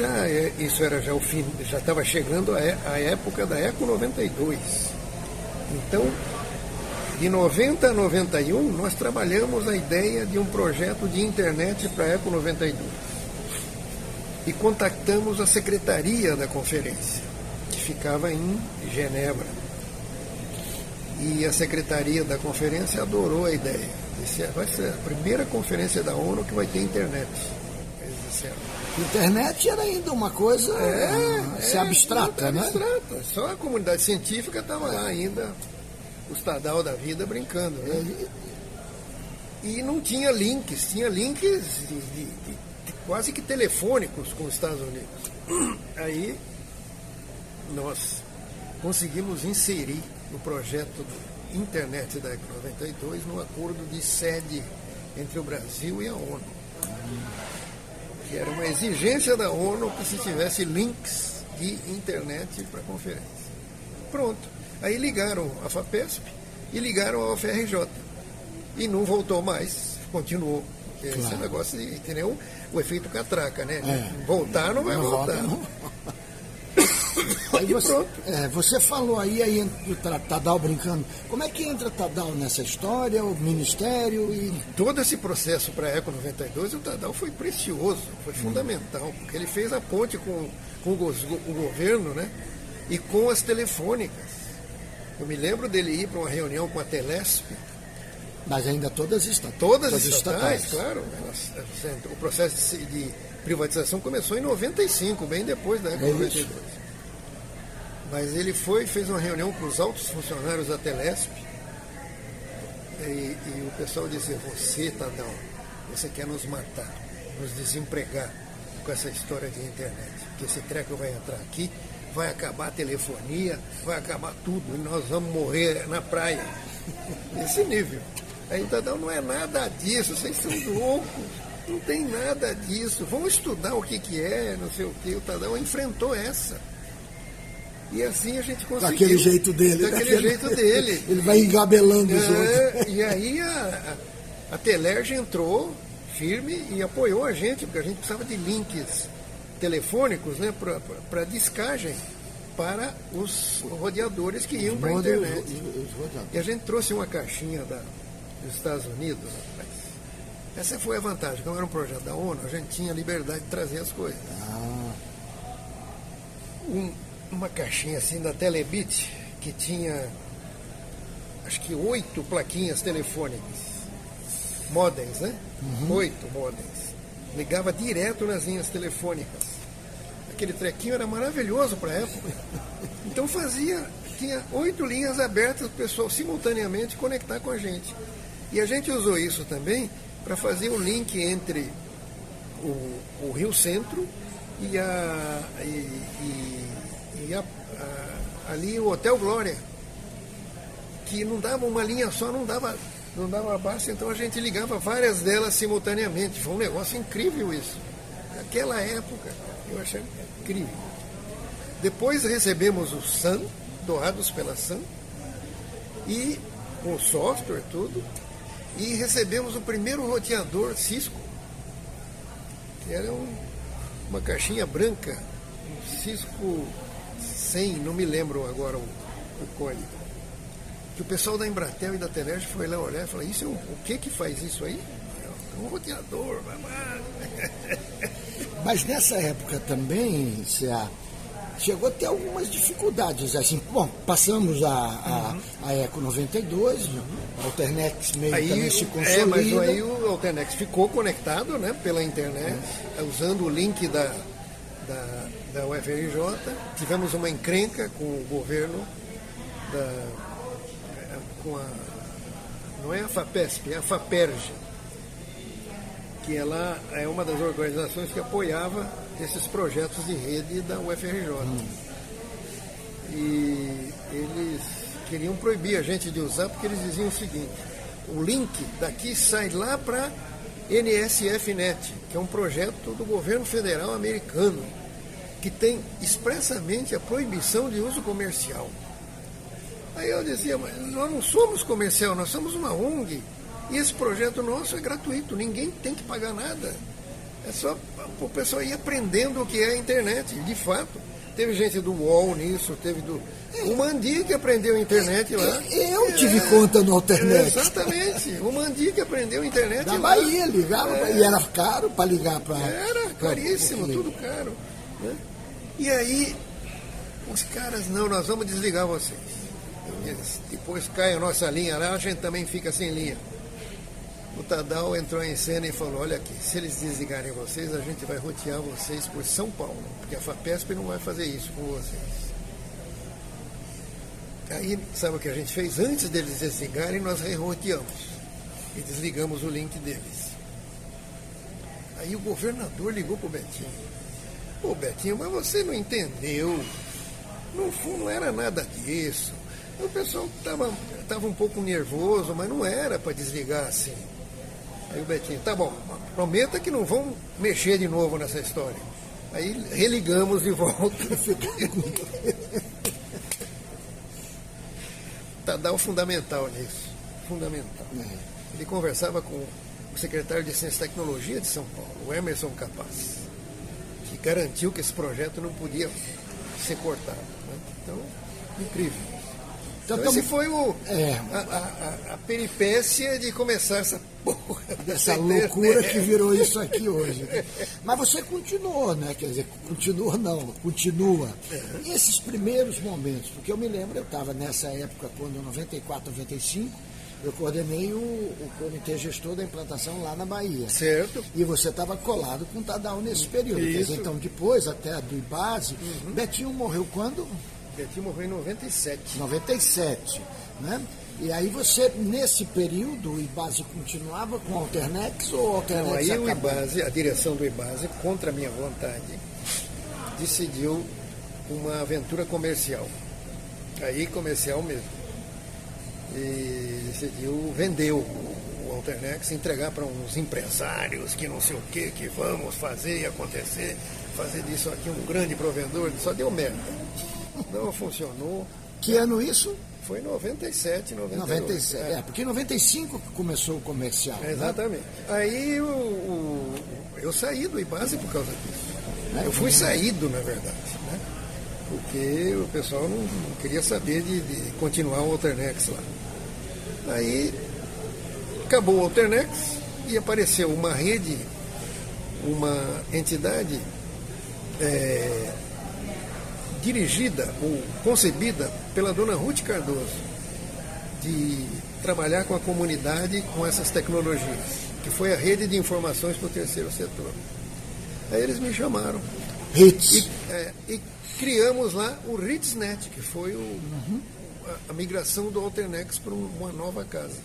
isso era já o fim, já estava chegando a época da Eco 92. Então, de 90 a 91, nós trabalhamos a ideia de um projeto de internet para a Eco 92. E contactamos a secretaria da conferência, que ficava em Genebra. E a secretaria da conferência adorou a ideia. Disse, vai ser a primeira conferência da ONU que vai ter internet. Internet era ainda uma coisa abstrata, né? Abstrata. Só a comunidade científica estava lá ainda, os Tadal da vida brincando, né? E não tinha links, tinha links de quase que telefônicos com os Estados Unidos. Aí nós conseguimos inserir no projeto do Internet da Eco 92 no acordo de sede entre o Brasil e a ONU. Que era uma exigência da ONU que se tivesse links de internet para a conferência. Pronto. Aí ligaram a FAPESP e ligaram a UFRJ. E não voltou mais, continuou. Claro. Esse negócio de, entendeu? O efeito catraca, né? Voltar não vai voltar. Aí você falou aí entra o Tadal brincando. Como é que entra Tadal nessa história, o Ministério e... Todo esse processo para a Eco 92, o Tadal foi precioso, foi fundamental, porque ele fez a ponte com o governo, né? E com as telefônicas. Eu me lembro dele ir para uma reunião com a Telesp. Mas ainda todas estatais. Todas estatais, claro. O processo de privatização começou em 95, bem depois da Eco 92. Mas ele fez uma reunião com os altos funcionários da Telesp e o pessoal dizia, você, Tadal, você quer nos matar, nos desempregar com essa história de internet, que esse treco vai entrar aqui, vai acabar a telefonia, vai acabar tudo, e nós vamos morrer na praia. Esse nível. Aí o Tadal, não é nada disso, vocês são loucos, não tem nada disso, vamos estudar o que é, não sei o que. O Tadal enfrentou essa. E assim a gente conseguiu. Daquele jeito dele. Ele vai engabelando os outros. E aí a Telerge entrou firme e apoiou a gente, porque a gente precisava de links telefônicos, né, para discagem para os rodeadores que iam para a internet. E a gente trouxe uma caixinha dos Estados Unidos, rapaz. Essa foi a vantagem. Como era um projeto da ONU, a gente tinha liberdade de trazer as coisas. Uma caixinha assim da Telebit, que tinha acho que 8 plaquinhas telefônicas, modems, né? 8 modems. ligava direto nas linhas telefônicas. Aquele trequinho era maravilhoso para a época. Então tinha 8 linhas abertas, o pessoal simultaneamente conectar com a gente. E a gente usou isso também para fazer o link entre o Rio Centro e ali o Hotel Glória, que não dava uma linha só, não dava basta, então a gente ligava várias delas simultaneamente. Foi um negócio incrível isso. Naquela época, eu achei incrível. Depois recebemos o SAN, doados pela SAN, e com o software tudo, e recebemos o primeiro roteador Cisco, que era uma caixinha branca, um Cisco 100, não me lembro agora o código. Que o pessoal da Embratel e da Telerge foi lá olhar e falou, o que faz isso aí? É um roteador, Mas nessa época também, chegou a ter algumas dificuldades. Assim, bom, passamos a Eco 92, a Alternex meio também se consolida. Mas aí o Alternex ficou conectado, né, pela internet, usando o link da UFRJ. Tivemos uma encrenca com o governo não é a FAPESP, é a FAPERJ, que ela é uma das organizações que apoiava esses projetos de rede da UFRJ. E eles queriam proibir a gente de usar, porque eles diziam o seguinte: o link daqui sai lá para NSFNet, que é um projeto do governo federal americano, que tem expressamente a proibição de uso comercial. Aí eu dizia, mas nós não somos comercial, nós somos uma ONG, e esse projeto nosso é gratuito, ninguém tem que pagar nada. É só o pessoal ir aprendendo o que é a internet. De fato, teve gente do UOL nisso, teve o Mandi que aprendeu a internet lá. Eu tive conta no Alternet. Exatamente, o Mandi que aprendeu a internet da lá. Bahia, ligava, e era caro para ligar para... Era caríssimo, tudo caro. Né? E aí, os caras, não, nós vamos desligar vocês. Depois cai a nossa linha lá, a gente também fica sem linha. O Tadal entrou em cena e falou, olha aqui, se eles desligarem vocês, a gente vai rotear vocês por São Paulo, porque a FAPESP não vai fazer isso com vocês. Aí, sabe o que a gente fez? Antes deles desligarem, nós reroteamos e desligamos o link deles. Aí o governador ligou pro Betinho. Pô, Betinho, mas você não entendeu. Não era nada disso. O pessoal estava um pouco nervoso, mas não era para desligar assim. Aí o Betinho, tá bom, prometa que não vão mexer de novo nessa história. Aí religamos de volta. Tadal fundamental nisso. Fundamental. Ele conversava com o secretário de Ciência e Tecnologia de São Paulo, o Emerson Capaz, que garantiu que esse projeto não podia ser cortado. Né? Então, incrível. Então, esse foi a peripécia de começar essa porra. Dessa loucura que virou isso aqui hoje. Mas você continuou, né? Quer dizer, continua. E esses primeiros momentos, porque eu me lembro, eu estava nessa época, quando em 94, 95, eu coordenei o comitê gestor da implantação lá na Bahia. Certo. E você estava colado com o Tadal nesse período. Quer dizer, então, depois, até do IBASE, Betinho morreu quando? Betinho morreu em 97. 97, né? E aí você, nesse período, o IBASE continuava com o Alternex ou o Alternex acabou? Aí acabou? o IBASE, a direção do IBASE, contra a minha vontade, decidiu uma aventura comercial. Aí comercial mesmo. E decidiu vender o Alternex, entregar para uns empresários que não sei o que vamos fazer e acontecer, fazer disso aqui um grande provedor, só deu merda. Não funcionou. Que ano isso? Foi em 97, 98. 97, porque em 95 que começou o comercial. Exatamente. Né? Aí eu saí do IBASE por causa disso. Eu fui saído, na verdade, né? Porque o pessoal não queria saber de continuar o Alternex lá. Aí acabou o Alternex e apareceu uma rede, uma entidade dirigida ou concebida pela dona Ruth Cardoso, de trabalhar com a comunidade com essas tecnologias. que foi a rede de informações para o terceiro setor. Aí eles me chamaram. HITS. E criamos lá o HITSnet, que foi a migração do Alternex para uma nova casa.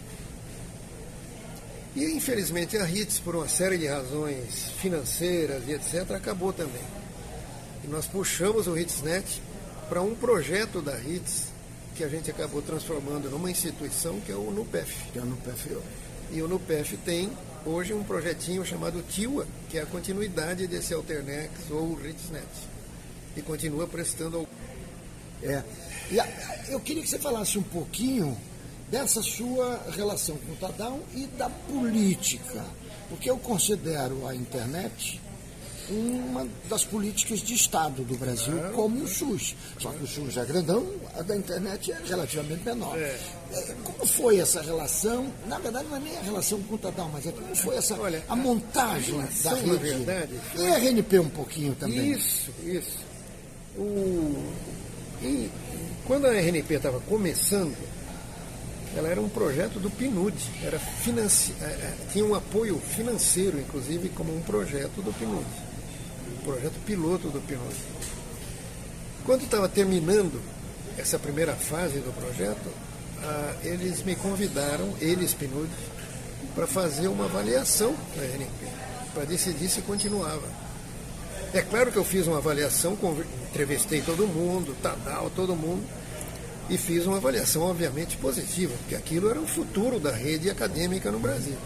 E, infelizmente, a HITS, por uma série de razões financeiras e etc., acabou também. E nós puxamos o HITSnet para um projeto da HITS, que a gente acabou transformando numa instituição, que é o NUPEF. Que é o NUPEF. E o NUPEF tem, hoje, um projetinho chamado TIWA, que é a continuidade desse Alternex ou o HITSnet. E continua prestando... Eu queria que você falasse um pouquinho dessa sua relação com o Tadal e da política, porque eu considero a internet uma das políticas de Estado do Brasil, como o SUS. Só que o SUS é grandão, a da internet é relativamente menor. Como foi essa relação? Na verdade, não é nem a relação com o Tadal, mas como foi a montagem da rede? Na verdade, e a RNP um pouquinho também. Isso. Quando a RNP estava começando, ela era um projeto do PNUD, tinha um apoio financeiro, inclusive, como um projeto do PNUD, um projeto piloto do PNUD. Quando estava terminando essa primeira fase do projeto, eles me convidaram, PNUD, para fazer uma avaliação da RNP, para decidir se continuava. É claro que eu fiz uma avaliação, entrevistei todo mundo, Tadal, todo mundo, e fiz uma avaliação, obviamente, positiva, porque aquilo era o futuro da rede acadêmica no Brasil.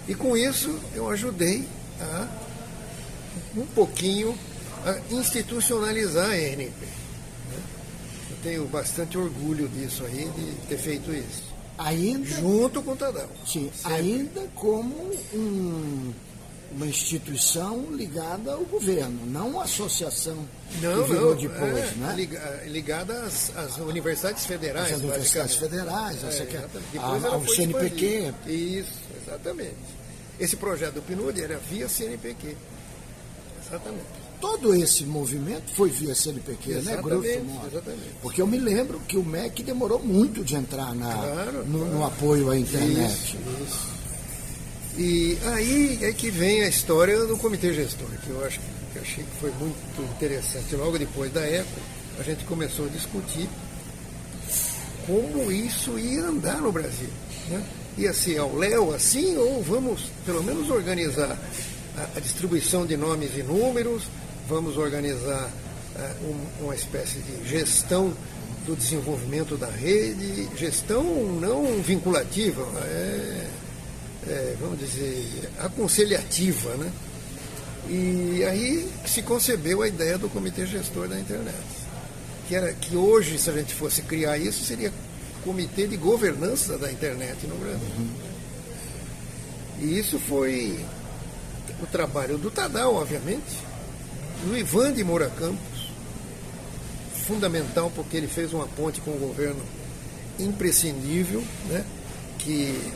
E com isso, eu ajudei um pouquinho a institucionalizar a RNP. Eu tenho bastante orgulho disso aí, de ter feito isso. Ainda? Junto com o Tadal. Sim, sempre. Ainda como uma instituição ligada ao governo, não uma associação que virou depois, né? Ligada às universidades federais. Às universidades federais, ao CNPq. Isso, exatamente. Esse projeto do PNUD era via CNPq. Exatamente. Todo esse movimento foi via CNPq, né, grosso modo? Exatamente. Porque eu me lembro que o MEC demorou muito de entrar no apoio à internet. Isso. E aí é que vem a história do comitê gestor, que eu achei que foi muito interessante. Logo depois da ECO, a gente começou a discutir como isso ia andar no Brasil. Né? Ia ser ao léu assim, ou vamos pelo menos organizar a distribuição de nomes e números, vamos organizar uma espécie de gestão do desenvolvimento da rede, gestão não vinculativa, vamos dizer, aconselhativa, né? E aí se concebeu a ideia do comitê gestor da internet, que hoje, se a gente fosse criar isso, seria comitê de governança da internet no Brasil. E isso foi o trabalho do Tadal, obviamente, do Ivan de Moura Campos, fundamental porque ele fez uma ponte com o governo imprescindível, né? Que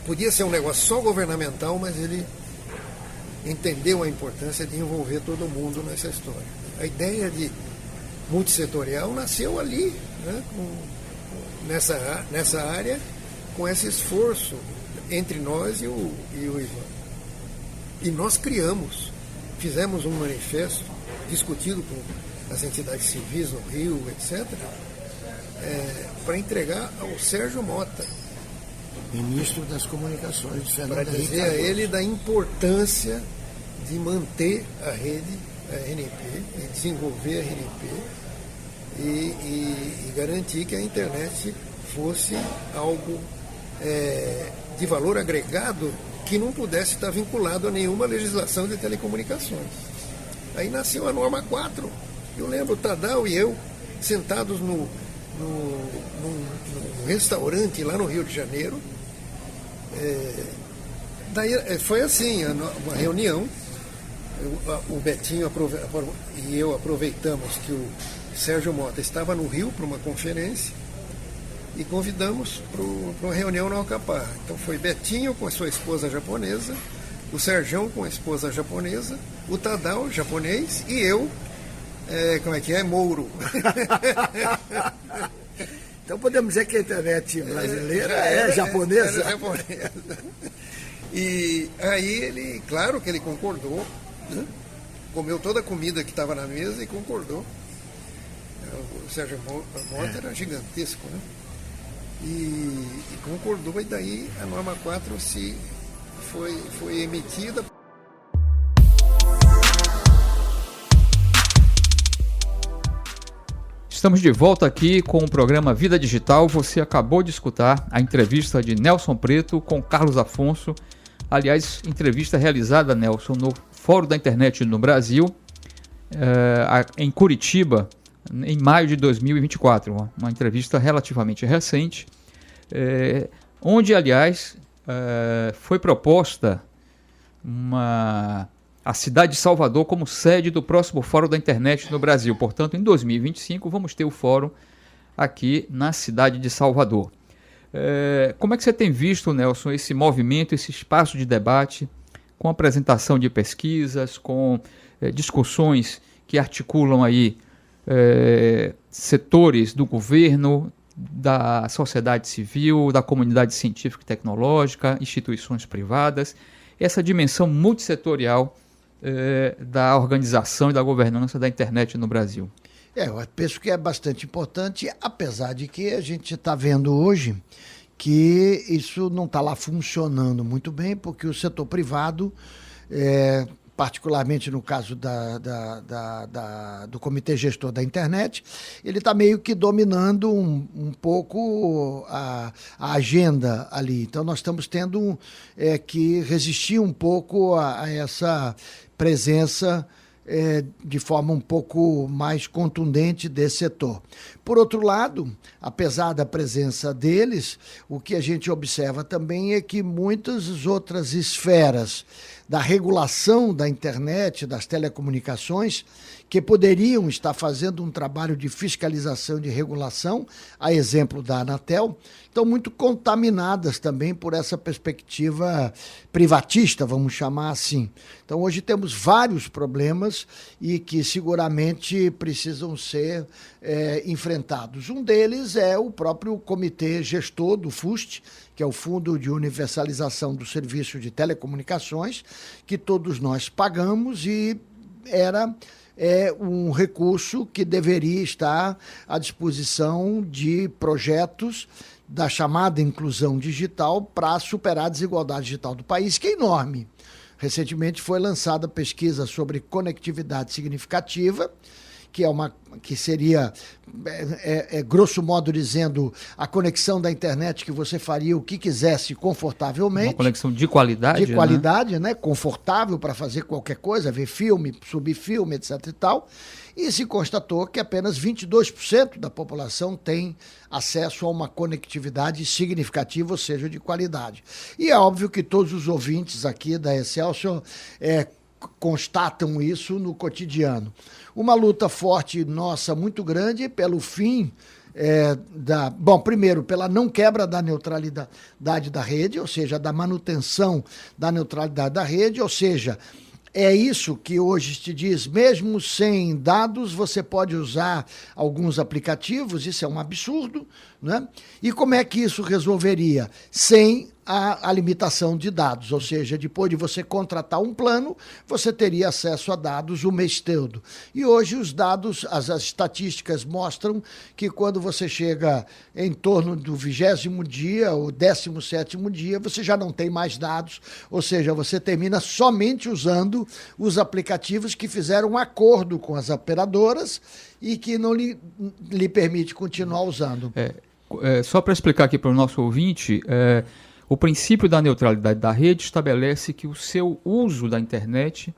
podia ser um negócio só governamental, mas ele entendeu a importância de envolver todo mundo nessa história. A ideia de multissetorial nasceu ali, né, nessa área, com esse esforço entre nós e o Ivan. E nós fizemos um manifesto discutido com as entidades civis no Rio, etc., para entregar ao Sérgio Mota, ministro das Comunicações, para dizer a ele da importância de manter a rede, a RNP, e desenvolver a RNP e garantir que a internet fosse algo de valor agregado que não pudesse estar vinculado a nenhuma legislação de telecomunicações. Aí nasceu a norma 4. Eu lembro o Tadal e eu sentados num restaurante lá no Rio de Janeiro. Daí foi assim, uma reunião, o Betinho e eu aproveitamos que o Sérgio Mota estava no Rio para uma conferência e convidamos para uma reunião na Alcaparra. Então foi Betinho com a sua esposa japonesa, o Sérgio com a esposa japonesa, o Tadal, japonês, e eu, Mouro. Então podemos dizer que a internet brasileira é japonesa. Era japonesa. E aí ele, claro que ele concordou, né? Comeu toda a comida que estava na mesa e concordou. O Sérgio Mota era gigantesco, né? E concordou, e daí a norma 4 foi emitida. Estamos de volta aqui com o programa Vida Digital. Você acabou de escutar a entrevista de Nelson Preto com Carlos Afonso. Aliás, entrevista realizada, Nelson, no Fórum da Internet no Brasil, em Curitiba, em maio de 2024. Uma entrevista relativamente recente, onde, aliás, foi proposta a cidade de Salvador como sede do próximo Fórum da Internet no Brasil. Portanto, em 2025, vamos ter o fórum aqui na cidade de Salvador. Como é que você tem visto, Nelson, esse movimento, esse espaço de debate, com apresentação de pesquisas, com discussões que articulam aí setores do governo, da sociedade civil, da comunidade científica e tecnológica, instituições privadas, essa dimensão multissetorial da organização e da governança da internet no Brasil? Eu penso que é bastante importante, apesar de que a gente está vendo hoje que isso não está lá funcionando muito bem, porque o setor privado, particularmente no caso do Comitê Gestor da Internet, ele está meio que dominando um pouco a agenda ali. Então nós estamos tendo que resistir um pouco a essa presença de forma um pouco mais contundente desse setor. Por outro lado, apesar da presença deles, o que a gente observa também é que muitas outras esferas da regulação da internet, das telecomunicações, que poderiam estar fazendo um trabalho de fiscalização e de regulação, a exemplo da Anatel, estão muito contaminadas também por essa perspectiva privatista, vamos chamar assim. Então, hoje temos vários problemas e que seguramente precisam ser enfrentados. Um deles é o próprio comitê gestor do FUST, que é o Fundo de Universalização do Serviço de Telecomunicações, que todos nós pagamos e é um recurso que deveria estar à disposição de projetos da chamada inclusão digital para superar a desigualdade digital do país, que é enorme. Recentemente foi lançada pesquisa sobre conectividade significativa, que seria, grosso modo dizendo, a conexão da internet que você faria o que quisesse confortavelmente. Uma conexão de qualidade. De qualidade, né? Confortável para fazer qualquer coisa, ver filme, subir filme, etc. e tal. E se constatou que apenas 22% da população tem acesso a uma conectividade significativa, ou seja, de qualidade. E é óbvio que todos os ouvintes aqui da Excelsior constatam isso no cotidiano. Uma luta forte nossa, muito grande, pelo fim primeiro, pela não quebra da neutralidade da rede, ou seja, da manutenção da neutralidade da rede, ou seja, é isso que hoje te diz, mesmo sem dados, você pode usar alguns aplicativos, isso é um absurdo, né? E como é que isso resolveria? Sem a limitação de dados, ou seja, depois de você contratar um plano, você teria acesso a dados o mês todo. E hoje os dados, as estatísticas mostram que quando você chega em torno do 20º dia ou 17º dia, você já não tem mais dados, ou seja, você termina somente usando os aplicativos que fizeram um acordo com as operadoras e que não lhe permite continuar usando. Só para explicar aqui para o nosso ouvinte, o princípio da neutralidade da rede estabelece que o seu uso da internet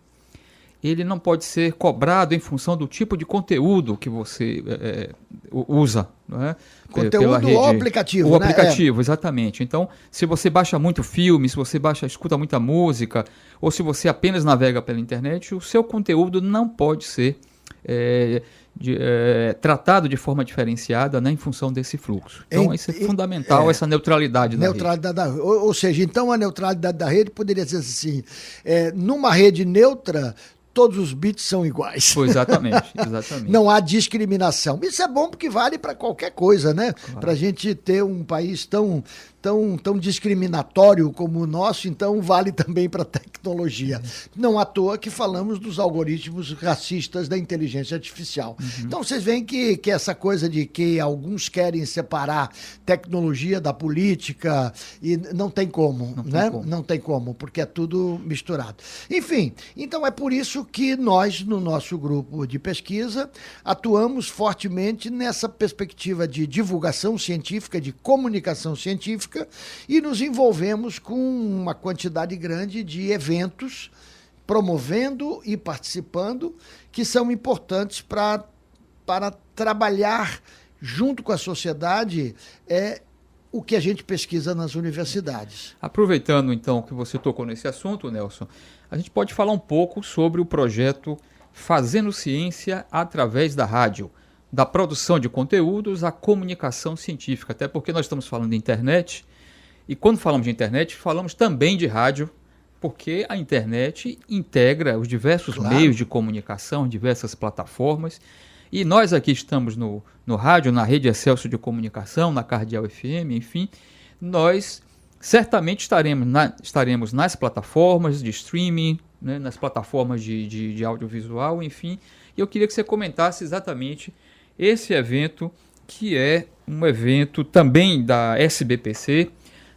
ele não pode ser cobrado em função do tipo de conteúdo que você usa. Não é? Conteúdo pela rede. Ou aplicativo, o aplicativo, exatamente. Então, se você baixa muito filme, se você escuta muita música, ou se você apenas navega pela internet, o seu conteúdo não pode ser tratado de forma diferenciada, né, em função desse fluxo. Então, isso é fundamental, essa neutralidade da rede. Ou seja, então a neutralidade da rede poderia ser assim, numa rede neutra, todos os bits são iguais. Exatamente, exatamente. Não há discriminação. Isso é bom porque vale para qualquer coisa, né? Claro. Para a gente ter um país tão discriminatório como o nosso, então vale também para a tecnologia. Não à toa que falamos dos algoritmos racistas da inteligência artificial. Então vocês veem que essa coisa de que alguns querem separar tecnologia da política, e não tem como, né? Não tem como, porque é tudo misturado. Enfim, então é por isso que nós, no nosso grupo de pesquisa, atuamos fortemente nessa perspectiva de divulgação científica, de comunicação científica, e nos envolvemos com uma quantidade grande de eventos, promovendo e participando, que são importantes para trabalhar junto com a sociedade o que a gente pesquisa nas universidades. Aproveitando então que você tocou nesse assunto, Nelson, a gente pode falar um pouco sobre o projeto Fazendo Ciência através da Rádio, da produção de conteúdos à comunicação científica, até porque nós estamos falando de internet, e quando falamos de internet, falamos também de rádio, porque a internet integra os diversos meios de comunicação, diversas plataformas, e nós aqui estamos no rádio, na Rede Excelsior de Comunicação, na Cardeal FM, enfim, nós certamente estaremos nas plataformas de streaming, né, nas plataformas de audiovisual, enfim, e eu queria que você comentasse exatamente esse evento, que é um evento também da SBPC,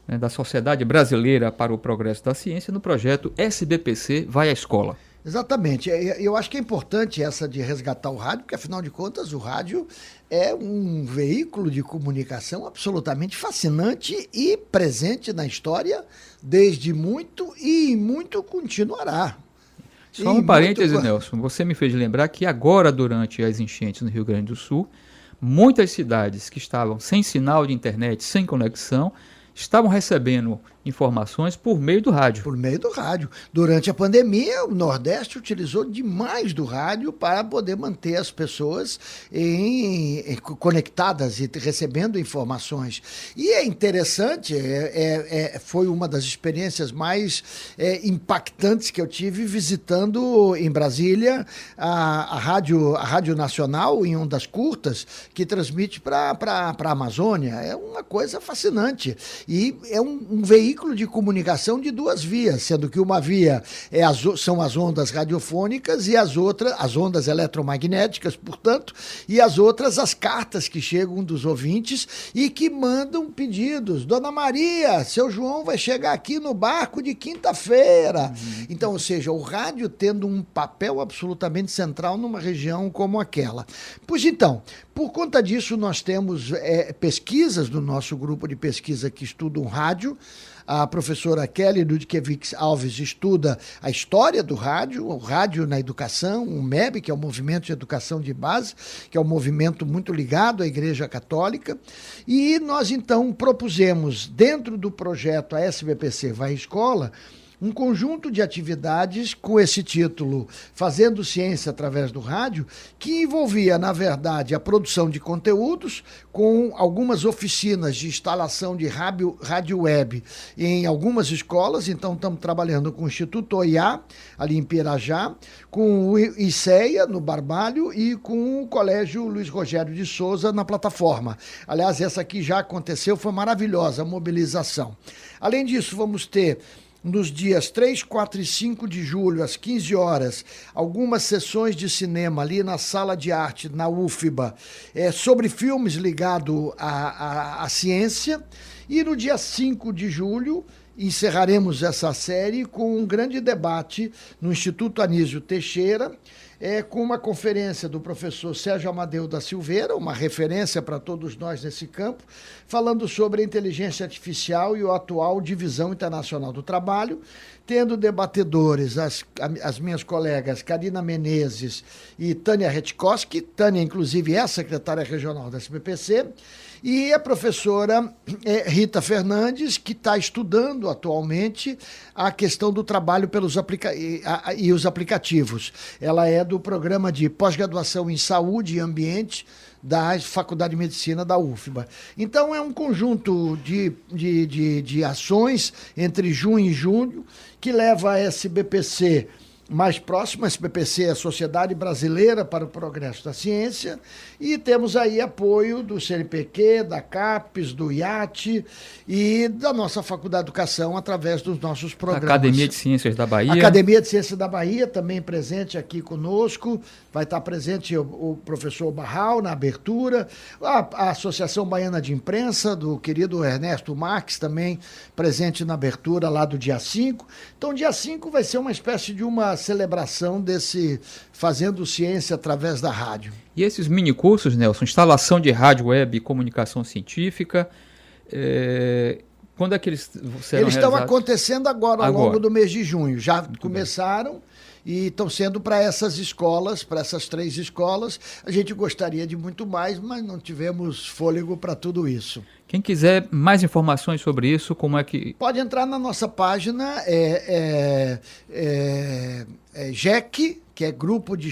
né, da Sociedade Brasileira para o Progresso da Ciência, no projeto SBPC Vai à Escola. Exatamente. Eu acho que é importante essa de resgatar o rádio, porque, afinal de contas, o rádio é um veículo de comunicação absolutamente fascinante e presente na história desde muito, e muito continuará. Só um parêntese, Nelson, você me fez lembrar que agora, durante as enchentes no Rio Grande do Sul, muitas cidades que estavam sem sinal de internet, sem conexão, estavam recebendo informações por meio do rádio. Por meio do rádio. Durante a pandemia, o Nordeste utilizou demais do rádio para poder manter as pessoas conectadas e recebendo informações. E é interessante, foi uma das experiências mais impactantes que eu tive visitando em Brasília a Rádio Nacional, em ondas curtas, que transmite para a Amazônia. É uma coisa fascinante. E é um veículo de comunicação de duas vias, sendo que uma via são as ondas radiofônicas e as ondas eletromagnéticas, portanto, e as outras, as cartas que chegam dos ouvintes e que mandam pedidos. Dona Maria, seu João vai chegar aqui no barco de quinta-feira. Então, ou seja, o rádio tendo um papel absolutamente central numa região como aquela. Pois então, por conta disso, nós temos pesquisas do nosso grupo de pesquisa que estudam rádio. A professora Kelly Ludkiewicz Alves estuda a história do rádio, o rádio na educação, o MEB, que é o Movimento de Educação de Base, que é um movimento muito ligado à Igreja Católica. E nós, então, propusemos, dentro do projeto A SBPC Vai à Escola, um conjunto de atividades com esse título, Fazendo Ciência através do Rádio, que envolvia, na verdade, a produção de conteúdos, com algumas oficinas de instalação de rádio web em algumas escolas. Então, estamos trabalhando com o Instituto OIA, ali em Pirajá, com o ICEA, no Barbalho, e com o Colégio Luiz Rogério de Souza, na plataforma. Aliás, essa aqui já aconteceu, foi maravilhosa a mobilização. Além disso, vamos ter, nos dias 3, 4 e 5 de julho, às 15 horas, algumas sessões de cinema ali na Sala de Arte, na UFBA, sobre filmes ligados à ciência. E no dia 5 de julho, encerraremos essa série com um grande debate no Instituto Anísio Teixeira, com uma conferência do professor Sérgio Amadeu da Silveira, uma referência para todos nós nesse campo, falando sobre a inteligência artificial e a atual divisão internacional do trabalho, tendo debatedores as minhas colegas Karina Menezes e Tânia Retkoski. Tânia, inclusive, é a secretária regional da SBPC, e a professora Rita Fernandes, que está estudando atualmente a questão do trabalho e os aplicativos. Ela é do programa de pós-graduação em saúde e ambiente da Faculdade de Medicina da UFBA. Então, é um conjunto de ações entre junho e julho que leva a SBPC mais próximo. A SBPC é a Sociedade Brasileira para o Progresso da Ciência, e temos aí apoio do CNPq, da CAPES, do IAT e da nossa Faculdade de Educação através dos nossos programas. Academia de Ciências da Bahia. Academia de Ciências da Bahia também presente aqui conosco, vai estar presente o professor Barral na abertura, a Associação Baiana de Imprensa, do querido Ernesto Marques, também presente na abertura lá do dia 5. Então, dia 5 vai ser uma espécie de uma celebração desse Fazendo Ciência através da rádio. E esses minicursos, Nelson, instalação de rádio web e comunicação científica, quando é que eles serão Eles estão realizados? acontecendo agora, ao longo do mês de junho. Já começaram e estão sendo para essas escolas, para essas 3 escolas. A gente gostaria de muito mais, mas não tivemos fôlego para tudo isso. Quem quiser mais informações sobre isso, como é que... Pode entrar na nossa página, GEC, que é Grupo de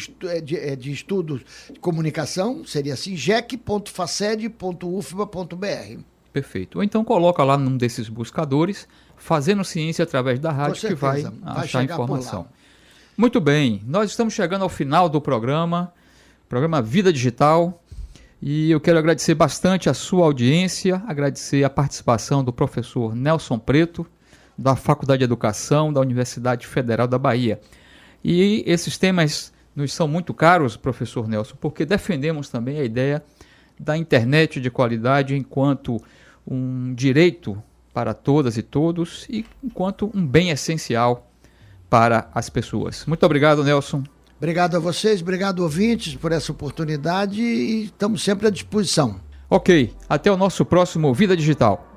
Estudos de Comunicação, seria assim, gec.faced.ufba.br. Perfeito. Ou então coloca lá num desses buscadores, Fazendo Ciência através da rádio, que vai achar informação. Muito bem, nós estamos chegando ao final do programa Vida Digital, e eu quero agradecer bastante a sua audiência, agradecer a participação do professor Nelson Preto, da Faculdade de Educação da Universidade Federal da Bahia. E esses temas nos são muito caros, professor Nelson, porque defendemos também a ideia da internet de qualidade enquanto um direito para todas e todos e enquanto um bem essencial para as pessoas. Muito obrigado, Nelson. Obrigado a vocês, obrigado ouvintes por essa oportunidade e estamos sempre à disposição. Ok, até o nosso próximo Vida Digital.